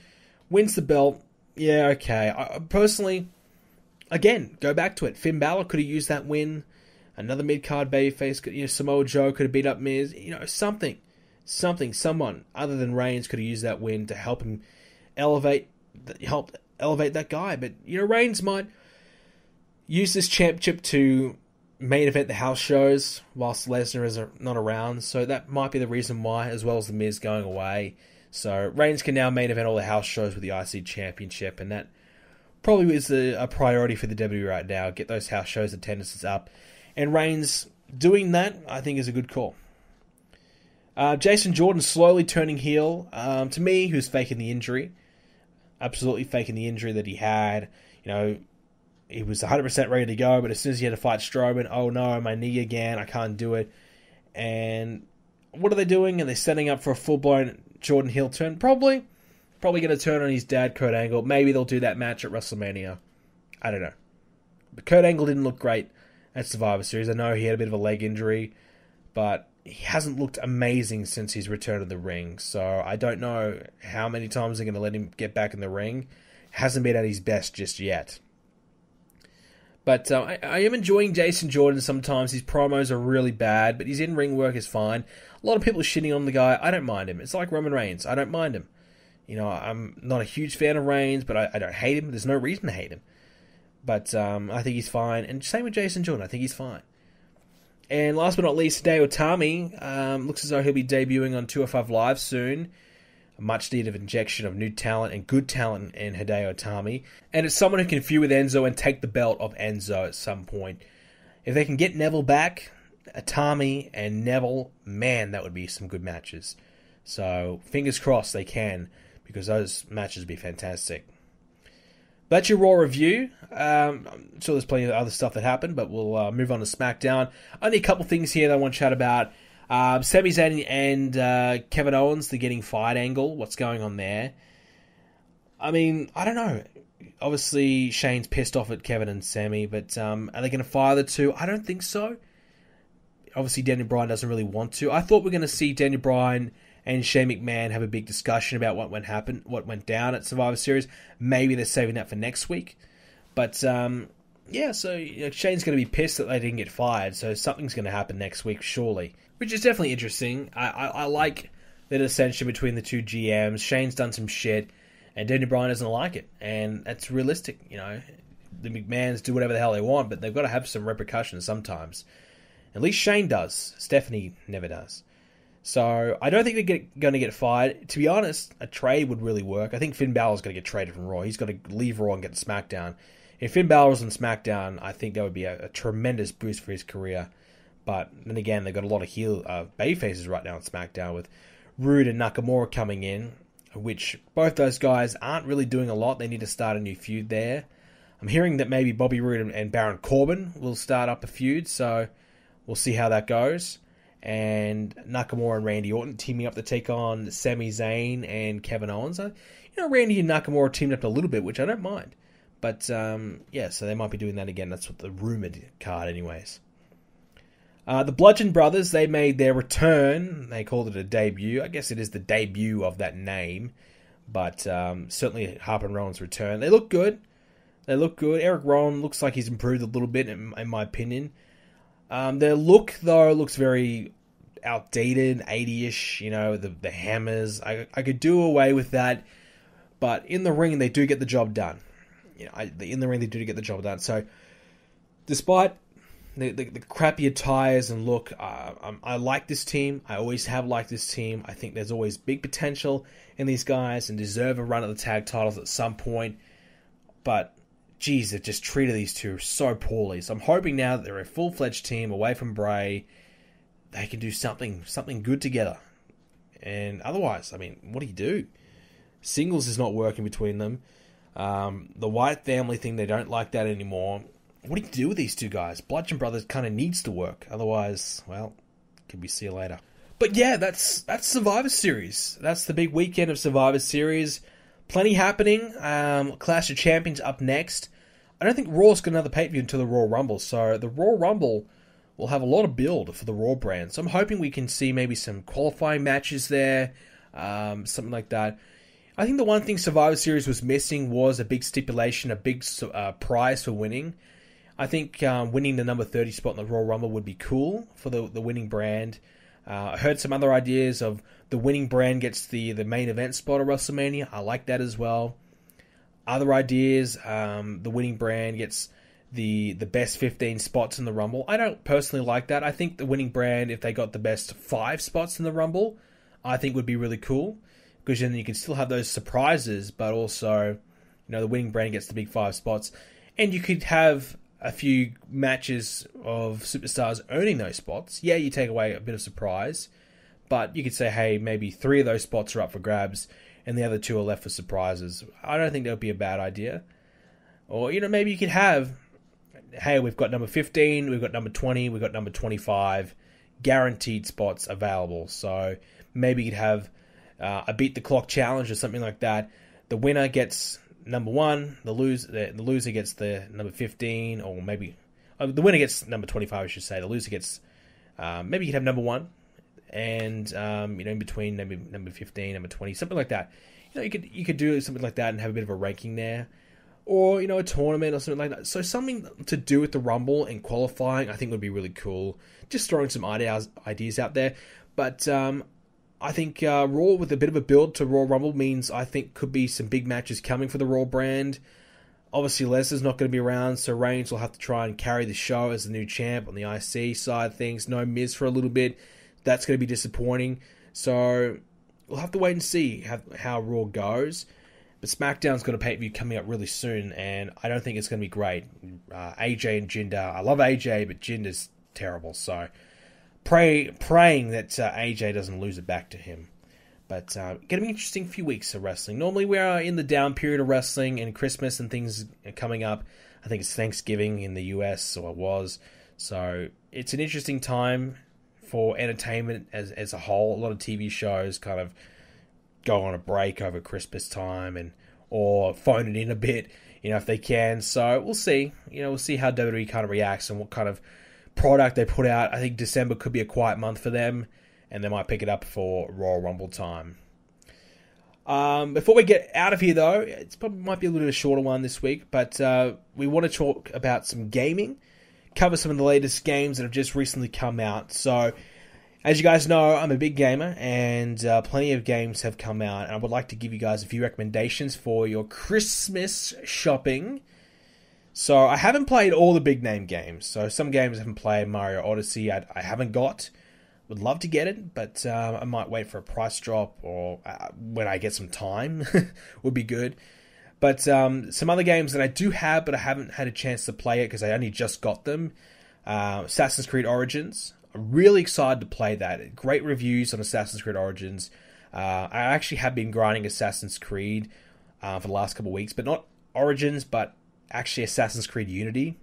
wins the belt. Yeah, okay. I personally, again, go back to it. Finn Balor could have used that win. Another mid-card babyface, Samoa Joe could have beat up Miz. Someone other than Reigns could have used that win to help him elevate that guy. But Reigns might use this championship to main event the house shows whilst Lesnar is not around. So that might be the reason why, as well as the Miz going away. So Reigns can now main event all the house shows with the IC Championship, and that probably is a priority for the WWE right now. Get those house shows attendances up, and Reigns doing that, I think, is a good call. Jason Jordan slowly turning heel. To me, who's faking the injury. Absolutely faking the injury that he had. He was 100% ready to go, but as soon as he had to fight Strowman, oh no, my knee again, I can't do it. And what are they doing? Are they setting up for a full-blown Jordan heel turn? Probably going to turn on his dad, Kurt Angle. Maybe they'll do that match at WrestleMania. I don't know. But Kurt Angle didn't look great at Survivor Series. I know he had a bit of a leg injury, but he hasn't looked amazing since his return to the ring. So I don't know how many times they're going to let him get back in the ring. Hasn't been at his best just yet. But I am enjoying Jason Jordan sometimes. His promos are really bad, but his in-ring work is fine. A lot of people are shitting on the guy. I don't mind him. It's like Roman Reigns. I don't mind him. I'm not a huge fan of Reigns, but I don't hate him. There's no reason to hate him. But I think he's fine. And same with Jason Jordan. I think he's fine. And last but not least, Hideo Itami. Looks as though he'll be debuting on 205 Live soon. A much needed injection of new talent and good talent in Hideo Itami. And it's someone who can feud with Enzo and take the belt of Enzo at some point. If they can get Neville back, Itami and Neville, man, that would be some good matches. So, fingers crossed they can, because those matches would be fantastic. That's your Raw review. I'm sure there's plenty of other stuff that happened, but we'll move on to SmackDown. Only a couple things here that I want to chat about. Sami Zayn and Kevin Owens, the getting fired angle. What's going on there? I mean, I don't know. Obviously, Shane's pissed off at Kevin and Sami, but are they going to fire the two? I don't think so. Obviously, Daniel Bryan doesn't really want to. I thought we were going to see Daniel Bryan and Shane McMahon have a big discussion about what went down at Survivor Series. Maybe they're saving that for next week. But, so Shane's going to be pissed that they didn't get fired, so something's going to happen next week, surely. Which is definitely interesting. I like the dissension between the two GMs. Shane's done some shit, and Daniel Bryan doesn't like it. And that's realistic, The McMahons do whatever the hell they want, but they've got to have some repercussions sometimes. At least Shane does. Stephanie never does. So, I don't think they're going to get fired. To be honest, a trade would really work. I think Finn Balor's going to get traded from Raw. He's got to leave Raw and get to SmackDown. If Finn Balor was on SmackDown, I think that would be a tremendous boost for his career. But then again, they've got a lot of heel babyfaces right now on SmackDown with Rude and Nakamura coming in, which both those guys aren't really doing a lot. They need to start a new feud there. I'm hearing that maybe Bobby Roode and Baron Corbin will start up a feud, so we'll see how that goes. And Nakamura and Randy Orton teaming up to take on Sami Zayn and Kevin Owens. Randy and Nakamura teamed up a little bit, which I don't mind. But, so they might be doing that again. That's what the rumored card anyways. The Bludgeon Brothers, they made their return. They called it a debut. I guess it is the debut of that name. But certainly Harper and Rowan's return. They look good. Eric Rowan looks like he's improved a little bit, in my opinion. Their look, though, looks very outdated, 80-ish, the hammers. I could do away with that, but in the ring, they do get the job done. In the ring, they do get the job done. So, despite the crappy attires and look, I like this team. I always have liked this team. I think there's always big potential in these guys and deserve a run at the tag titles at some point. But geez, they've just treated these two so poorly. So I'm hoping now that they're a full-fledged team away from Bray, they can do something good together. And otherwise, what do you do? Singles is not working between them. The Wyatt family thing, they don't like that anymore. What do you do with these two guys? Bludgeon Brothers kind of needs to work. Otherwise, well, could we see you later. But yeah, that's Survivor Series. That's the big weekend of Survivor Series. Plenty happening. Clash of Champions up next. I don't think Raw's got another pay-per-view until the Royal Rumble. So the Royal Rumble will have a lot of build for the Raw brand. So I'm hoping we can see maybe some qualifying matches there. Something like that. I think the one thing Survivor Series was missing was a big stipulation, a big prize for winning. I think winning the number 30 spot in the Royal Rumble would be cool for the winning brand. I heard some other ideas of the winning brand gets the main event spot of WrestleMania. I like that as well. Other ideas, the winning brand gets the best 15 spots in the Rumble. I don't personally like that. I think the winning brand, if they got the best 5 spots in the Rumble, I think would be really cool. Because then you can still have those surprises, but also, the winning brand gets the big 5 spots. And you could have a few matches of superstars earning those spots. Yeah, you take away a bit of surprise, but you could say, hey, maybe 3 of those spots are up for grabs, and the other 2 are left for surprises. I don't think that would be a bad idea. Or, maybe you could have, hey, we've got number 15, we've got number 20, we've got number 25, guaranteed spots available. So maybe you could have a beat the clock challenge or something like that. The winner gets number 1, the loser gets the number 15, or maybe the winner gets number 25, I should say. The loser gets maybe you could have number 1, and in between maybe number 15, number 20, something like that. You could do something like that and have a bit of a ranking there, or a tournament or something like that. So something to do with the Rumble and qualifying, I think would be really cool. Just throwing some ideas out there, but I think Raw with a bit of a build to Raw Rumble means I think could be some big matches coming for the Raw brand. Obviously, Lesnar's not going to be around, so Reigns will have to try and carry the show as the new champ on the IC side of things. No Miz for a little bit. That's going to be disappointing. So we'll have to wait and see how Raw goes. But SmackDown's got a pay-per-view coming up really soon, and I don't think it's going to be great. AJ and Jinder. I love AJ, but Jinder's terrible. So praying that AJ doesn't lose it back to him. But going to be an interesting few weeks of wrestling. Normally we are in the down period of wrestling, and Christmas and things are coming up. I think it's Thanksgiving in the US, or it was. So it's an interesting time for entertainment as a whole. A lot of TV shows kind of go on a break over Christmas time or phone it in a bit, if they can. So we'll see. We'll see how WWE kind of reacts and what kind of product they put out. I think December could be a quiet month for them, and they might pick it up for Royal Rumble time. Before we get out of here, though, it probably might be a little bit of a shorter one this week, but we want to talk about some gaming, cover some of the latest games that have just recently come out. So, as you guys know, I'm a big gamer, and plenty of games have come out, and I would like to give you guys a few recommendations for your Christmas shopping. So, I haven't played all the big name games. So, some games I haven't played. Mario Odyssey, I haven't got. Would love to get it, but I might wait for a price drop, or when I get some time would be good. But some other games that I do have, but I haven't had a chance to play it because I only just got them. Assassin's Creed Origins. I'm really excited to play that. Great reviews on Assassin's Creed Origins. I actually have been grinding Assassin's Creed for the last couple of weeks, but not Origins, but actually Assassin's Creed Unity.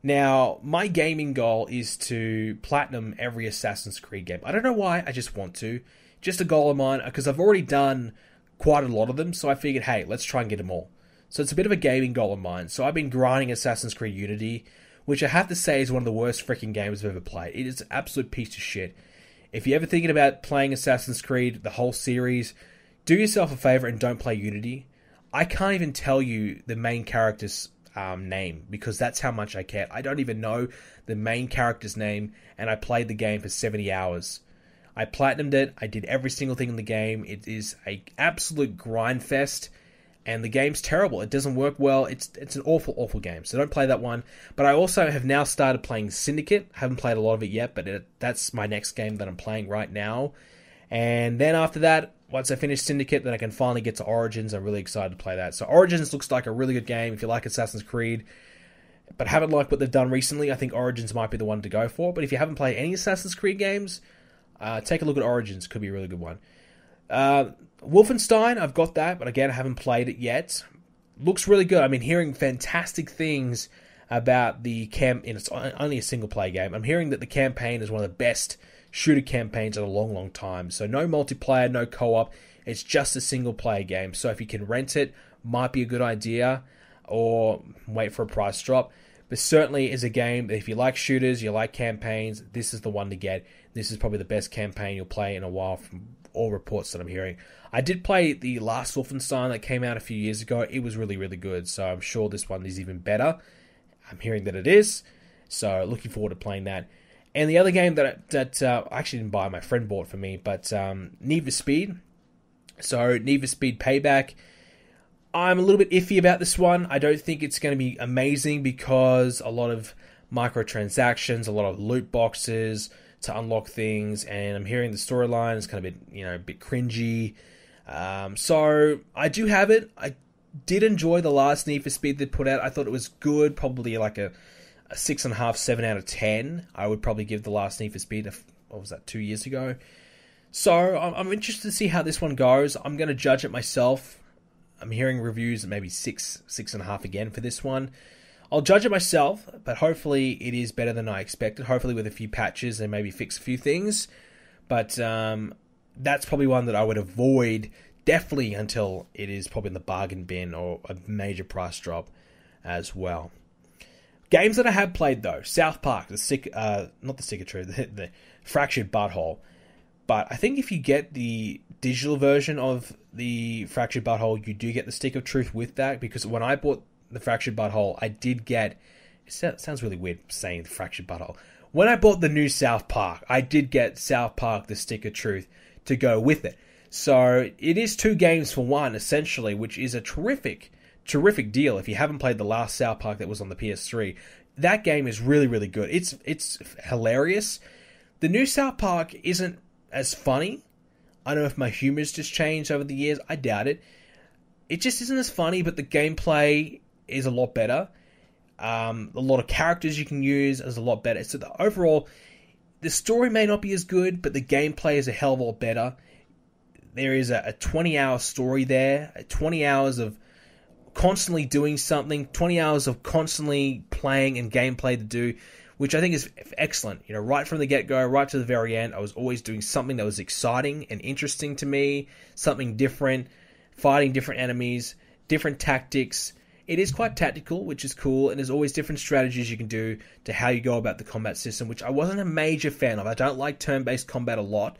Now, my gaming goal is to platinum every Assassin's Creed game. I don't know why, I just want to. Just a goal of mine, because I've already done quite a lot of them, so I figured, hey, let's try and get them all. So it's a bit of a gaming goal of mine. So I've been grinding Assassin's Creed Unity, which I have to say is one of the worst freaking games I've ever played. It is an absolute piece of shit. If you're ever thinking about playing Assassin's Creed, the whole series, do yourself a favor and don't play Unity. I can't even tell you the main character's name, because that's how much I care. I don't even know the main character's name, and I played the game for 70 hours. I platinumed it. I did every single thing in the game. It is an absolute grind fest, and the game's terrible. It doesn't work well. It's an awful, awful game. So don't play that one. But I also have now started playing Syndicate. I haven't played a lot of it yet, but that's my next game that I'm playing right now. And then after that, once I finish Syndicate, then I can finally get to Origins. I'm really excited to play that. So Origins looks like a really good game if you like Assassin's Creed, but haven't liked what they've done recently. I think Origins might be the one to go for. But if you haven't played any Assassin's Creed games, take a look at Origins. Could be a really good one. Wolfenstein, I've got that, but again, I haven't played it yet. Looks really good. I've been hearing fantastic things about the it's only a single-player game. I'm hearing that the campaign is one of the best shooter campaigns in a long, long time. So no multiplayer, no co-op. It's just a single-player game. So if you can rent it, might be a good idea, or wait for a price drop. But certainly is a game that if you like shooters, you like campaigns, this is the one to get. This is probably the best campaign you'll play in a while from all reports that I'm hearing. I did play the last Wolfenstein that came out a few years ago. It was really, really good. So I'm sure this one is even better. I'm hearing that it is. So looking forward to playing that. And the other game that I actually didn't buy, my friend bought for me, but Need for Speed. So Need for Speed Payback. I'm a little bit iffy about this one. I don't think it's going to be amazing because a lot of microtransactions, a lot of loot boxes to unlock things, and I'm hearing the storyline is kind of a bit cringy. So I do have it. I did enjoy the last Need for Speed they put out. I thought it was good, probably like a 6.5, 7 out of 10. I would probably give the last Need for Speed, what was that, 2 years ago? So I'm interested to see how this one goes. I'm going to judge it myself. I'm hearing reviews at maybe 6.5 again for this one. I'll judge it myself, but hopefully it is better than I expected. Hopefully with a few patches and maybe fix a few things. But that's probably one that I would avoid definitely until it is probably in the bargain bin or a major price drop as well. Games that I have played though, South Park, not the Stick of Truth, the Fractured Butthole. But I think if you get the digital version of the Fractured Butthole, you do get the Stick of Truth with that, because when I bought the Fractured Butthole, I did get, it sounds really weird saying the Fractured Butthole. When I bought the new South Park, I did get South Park, the Stick of Truth, to go with it. So it is 2 games for 1, essentially, which is a terrific deal. If you haven't played the last South Park that was on the PS3, that game is really, really good. It's hilarious. The new South Park isn't as funny. I don't know if my humor's just changed over the years. I doubt it. It just isn't as funny, but the gameplay is a lot better. A lot of characters you can use is a lot better. So overall, the story may not be as good, but the gameplay is a hell of a lot better. There is a 20-hour story there, 20 hours of constantly doing something, 20 hours of constantly playing and gameplay to do, which I think is excellent. You know, right from the get-go, right to the very end, I was always doing something that was exciting and interesting to me, something different, fighting different enemies, different tactics. It is quite tactical, which is cool, and there's always different strategies you can do to how you go about the combat system, which I wasn't a major fan of. I don't like turn-based combat a lot,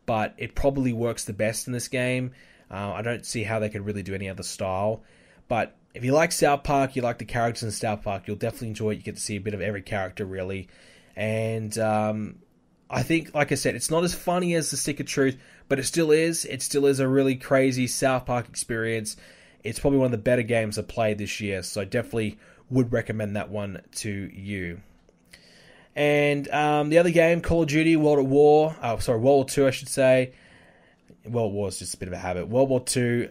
but it probably works the best in this game. I don't see how they could really do any other style. But if you like South Park, you like the characters in South Park, you'll definitely enjoy it. You get to see a bit of every character, really. And I think, like I said, it's not as funny as The Stick of Truth, but it still is. It still is a really crazy South Park experience. It's probably one of the better games I've played this year, so I definitely would recommend that one to you. And the other game, Call of Duty World War II, I should say. World War is just a bit of a habit. World War II.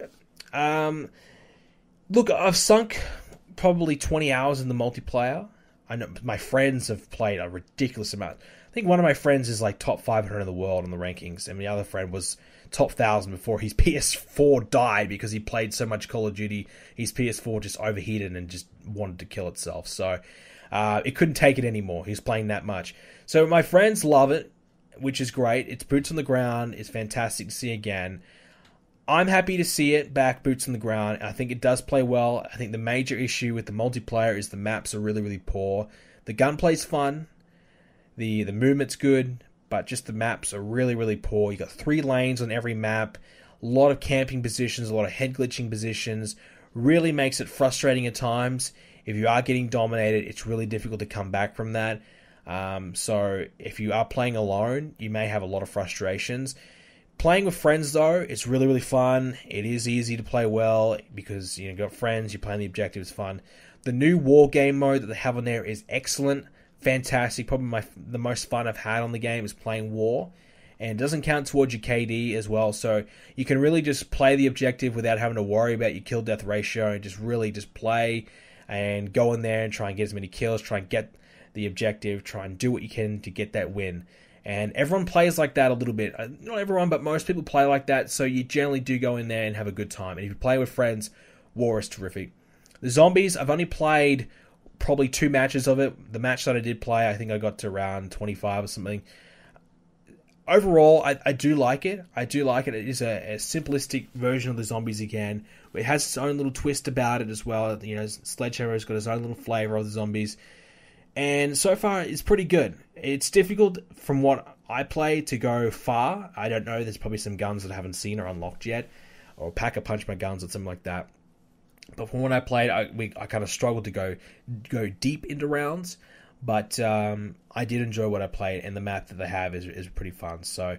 Look, I've sunk probably 20 hours in the multiplayer. I know my friends have played a ridiculous amount. I think one of my friends is like top 500 in the world on the rankings, and the other friend was top 1,000 before his PS4 died because he played so much Call of Duty. His PS4 just overheated and just wanted to kill itself. So it couldn't take it anymore. He's playing that much. So my friends love it, which is great. It's boots on the ground. It's fantastic to see again. I'm happy to see it back, boots on the ground. I think it does play well. I think the major issue with the multiplayer is the maps are really, really poor. The gunplay's fun. The movement's good, but just the maps are really, really poor. You got 3 lanes on every map, a lot of camping positions, a lot of head glitching positions. Really makes it frustrating at times. If you are getting dominated, it's really difficult to come back from that. So if you are playing alone, you may have a lot of frustrations. Playing with friends, though, it's really, really fun. It is easy to play well because you've got friends, you're playing the objectives, fun. The new war game mode that they have on there is excellent, fantastic. Probably the most fun I've had on the game is playing war. And it doesn't count towards your KD as well, so you can really just play the objective without having to worry about your kill-death ratio and just really just play and go in there and try and get as many kills, try and get the objective, try and do what you can to get that win. And everyone plays like that a little bit. Not everyone, but most people play like that, so you generally do go in there and have a good time. And if you play with friends, war is terrific. The zombies, I've only played probably 2 matches of it. The match that I did play, I think I got to around 25 or something. Overall, I do like it. I do like it. It is a simplistic version of the zombies again. It has its own little twist about it as well. You know, Sledgehammer's got his own little flavor of the zombies. And so far, it's pretty good. It's difficult from what I play to go far. I don't know. There's probably some guns that I haven't seen or unlocked yet. Or pack-a-punch my guns or something like that. But from when I played, I kind of struggled to go deep into rounds. But I did enjoy what I played, and the map that they have is pretty fun. So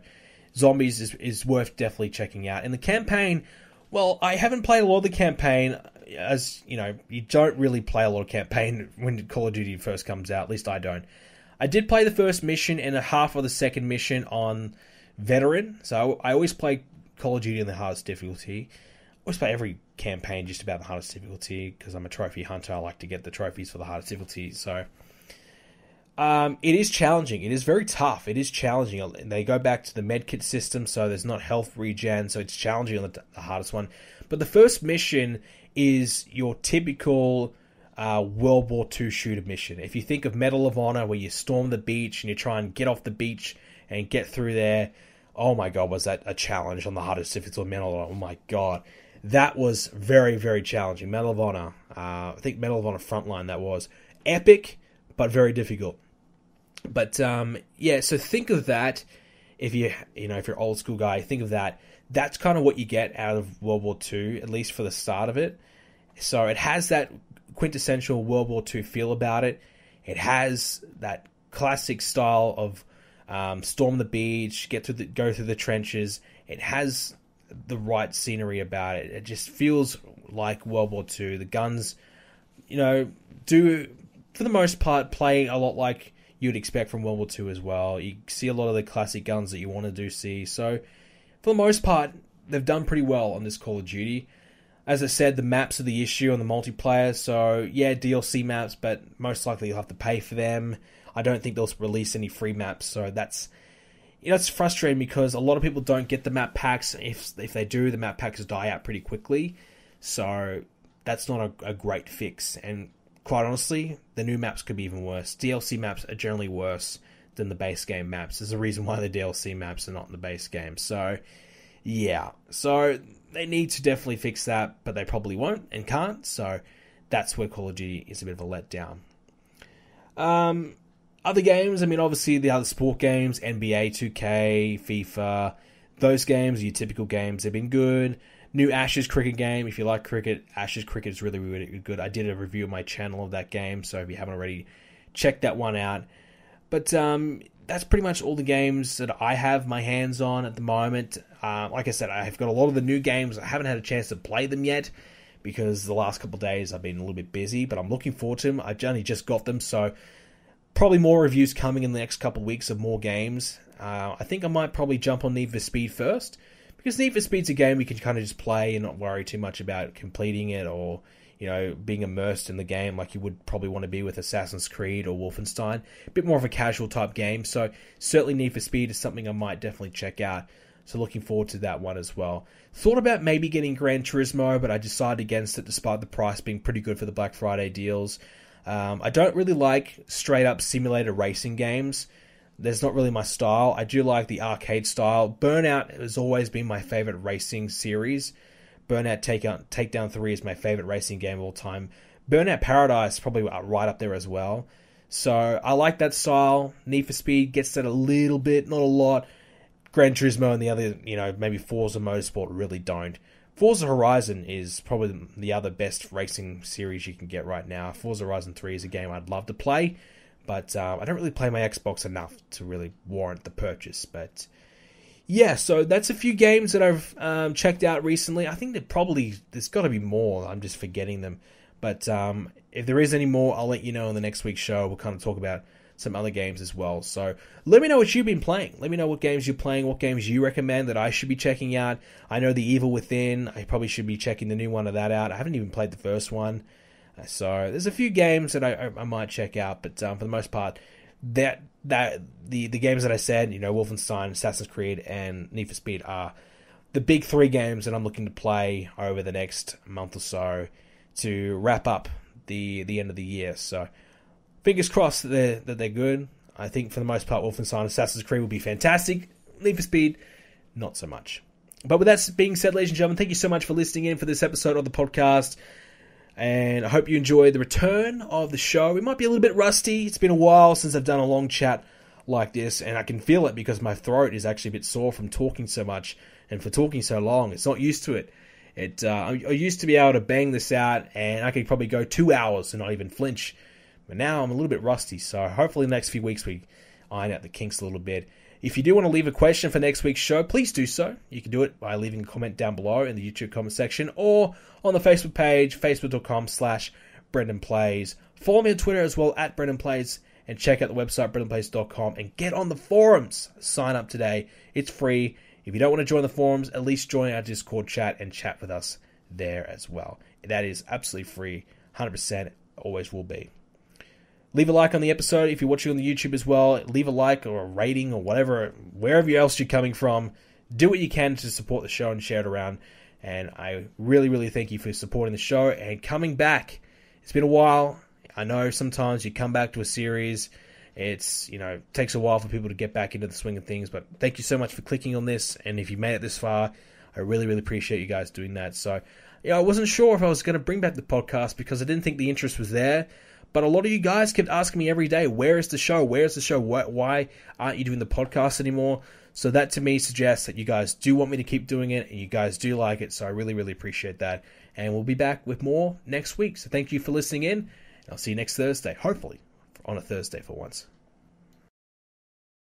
Zombies is worth definitely checking out. And the campaign, well, I haven't played a lot of the campaign. As you know, you don't really play a lot of campaign when Call of Duty first comes out. At least I don't. I did play the first mission and a half of the second mission on Veteran. So I always play Call of Duty in the hardest difficulty. I always play every campaign just about the hardest difficulty because I'm a trophy hunter. I like to get the trophies for the hardest difficulty. So it is challenging. It is very tough. It is challenging. They go back to the medkit system, so there's not health regen, so it's challenging on the hardest one. But the first mission is your typical World War II shooter mission. If you think of Medal of Honor, where you storm the beach and you try and get off the beach and get through there, oh my god, was that a challenge on the hardest difficulty. Medal of Honor, oh my god. That was very, very challenging. Medal of Honor, I think Medal of Honor Frontline, that was epic, but very difficult. But yeah, so think of that. If you're an old school guy, think of that. That's kind of what you get out of World War II, at least for the start of it. So it has that quintessential World War II feel about it. It has that classic style of storm the beach, go through the trenches, It has the right scenery about it. It just feels like World War II. The guns, do, for the most part, play a lot like you'd expect from World War II as well. You see a lot of the classic guns that you want to see. So, for the most part, they've done pretty well on this Call of Duty. As I said, the maps are the issue on the multiplayer. So, yeah, DLC maps, but most likely you'll have to pay for them. I don't think they'll release any free maps, so that's it's frustrating because a lot of people don't get the map packs. If they do, the map packs die out pretty quickly. So that's not a great fix. And quite honestly, the new maps could be even worse. DLC maps are generally worse than the base game maps. There's a reason why the DLC maps are not in the base game. So, yeah. So they need to definitely fix that, but they probably won't and can't. So that's where Call of Duty is a bit of a letdown. Other games, obviously the other sport games, NBA 2K, FIFA, those games are your typical games. They've been good. New Ashes cricket game, if you like cricket, Ashes cricket is really, really good. I did a review on my channel of that game, so if you haven't already, check that one out. But that's pretty much all the games that I have my hands on at the moment. Like I said, I've got a lot of the new games. I haven't had a chance to play them yet because the last couple of days I've been a little bit busy, but I'm looking forward to them. I've only just got them, so probably more reviews coming in the next couple of weeks of more games. I think I might probably jump on Need for Speed first, because Need for Speed's a game you can kind of just play and not worry too much about completing it or, being immersed in the game like you would probably want to be with Assassin's Creed or Wolfenstein. A bit more of a casual type game, so certainly Need for Speed is something I might definitely check out. So looking forward to that one as well. Thought about maybe getting Gran Turismo, but I decided against it despite the price being pretty good for the Black Friday deals. I don't really like straight-up simulator racing games. That's not really my style. I do like the arcade style. Burnout has always been my favorite racing series. Burnout Takedown 3 is my favorite racing game of all time. Burnout Paradise probably right up there as well. So I like that style. Need for Speed gets that a little bit, not a lot. Gran Turismo and the other, maybe Forza Motorsport really don't. Forza Horizon is probably the other best racing series you can get right now. Forza Horizon 3 is a game I'd love to play, but I don't really play my Xbox enough to really warrant the purchase. But yeah, so that's a few games that I've checked out recently. I think there's got to be more. I'm just forgetting them. But if there is any more, I'll let you know in the next week's show. We'll kind of talk about some other games as well. So let me know what you've been playing. Let me know what games you're playing, what games you recommend that I should be checking out. I know The Evil Within. I probably should be checking the new one of that out. I haven't even played the first one. So there's a few games that I might check out, but for the most part, the games that I said, Wolfenstein, Assassin's Creed, and Need for Speed are the big three games that I'm looking to play over the next month or so to wrap up the end of the year. So fingers crossed that they're good. I think for the most part, Wolfenstein and Assassin's Creed will be fantastic. Need for Speed, not so much. But with that being said, ladies and gentlemen, thank you so much for listening in for this episode of the podcast. And I hope you enjoyed the return of the show. It might be a little bit rusty. It's been a while since I've done a long chat like this, and I can feel it because my throat is actually a bit sore from talking so much and for talking so long. It's not used to it. I used to be able to bang this out, and I could probably go 2 hours and not even flinch. But now I'm a little bit rusty, so hopefully the next few weeks we iron out the kinks a little bit. If you do want to leave a question for next week's show, please do so. You can do it by leaving a comment down below in the YouTube comment section or on the Facebook page, facebook.com/BrendenPlayz. Follow me on Twitter as well, @BrendenPlayz, and check out the website, BrendenPlayz.com, and get on the forums. Sign up today. It's free. If you don't want to join the forums, at least join our Discord chat and chat with us there as well. That is absolutely free, 100%, always will be. Leave a like on the episode if you're watching on the YouTube as well. Leave a like or a rating or whatever, wherever else you're coming from. Do what you can to support the show and share it around. And I really, really thank you for supporting the show and coming back. It's been a while. I know sometimes you come back to a series. It's, takes a while for people to get back into the swing of things. But thank you so much for clicking on this. And if you made it this far, I really, really appreciate you guys doing that. So, I wasn't sure if I was going to bring back the podcast because I didn't think the interest was there. But a lot of you guys kept asking me every day, where is the show? Where is the show? Why aren't you doing the podcast anymore? So that to me suggests that you guys do want me to keep doing it and you guys do like it. So I really, really appreciate that. And we'll be back with more next week. So thank you for listening in. I'll see you next Thursday, hopefully on a Thursday for once.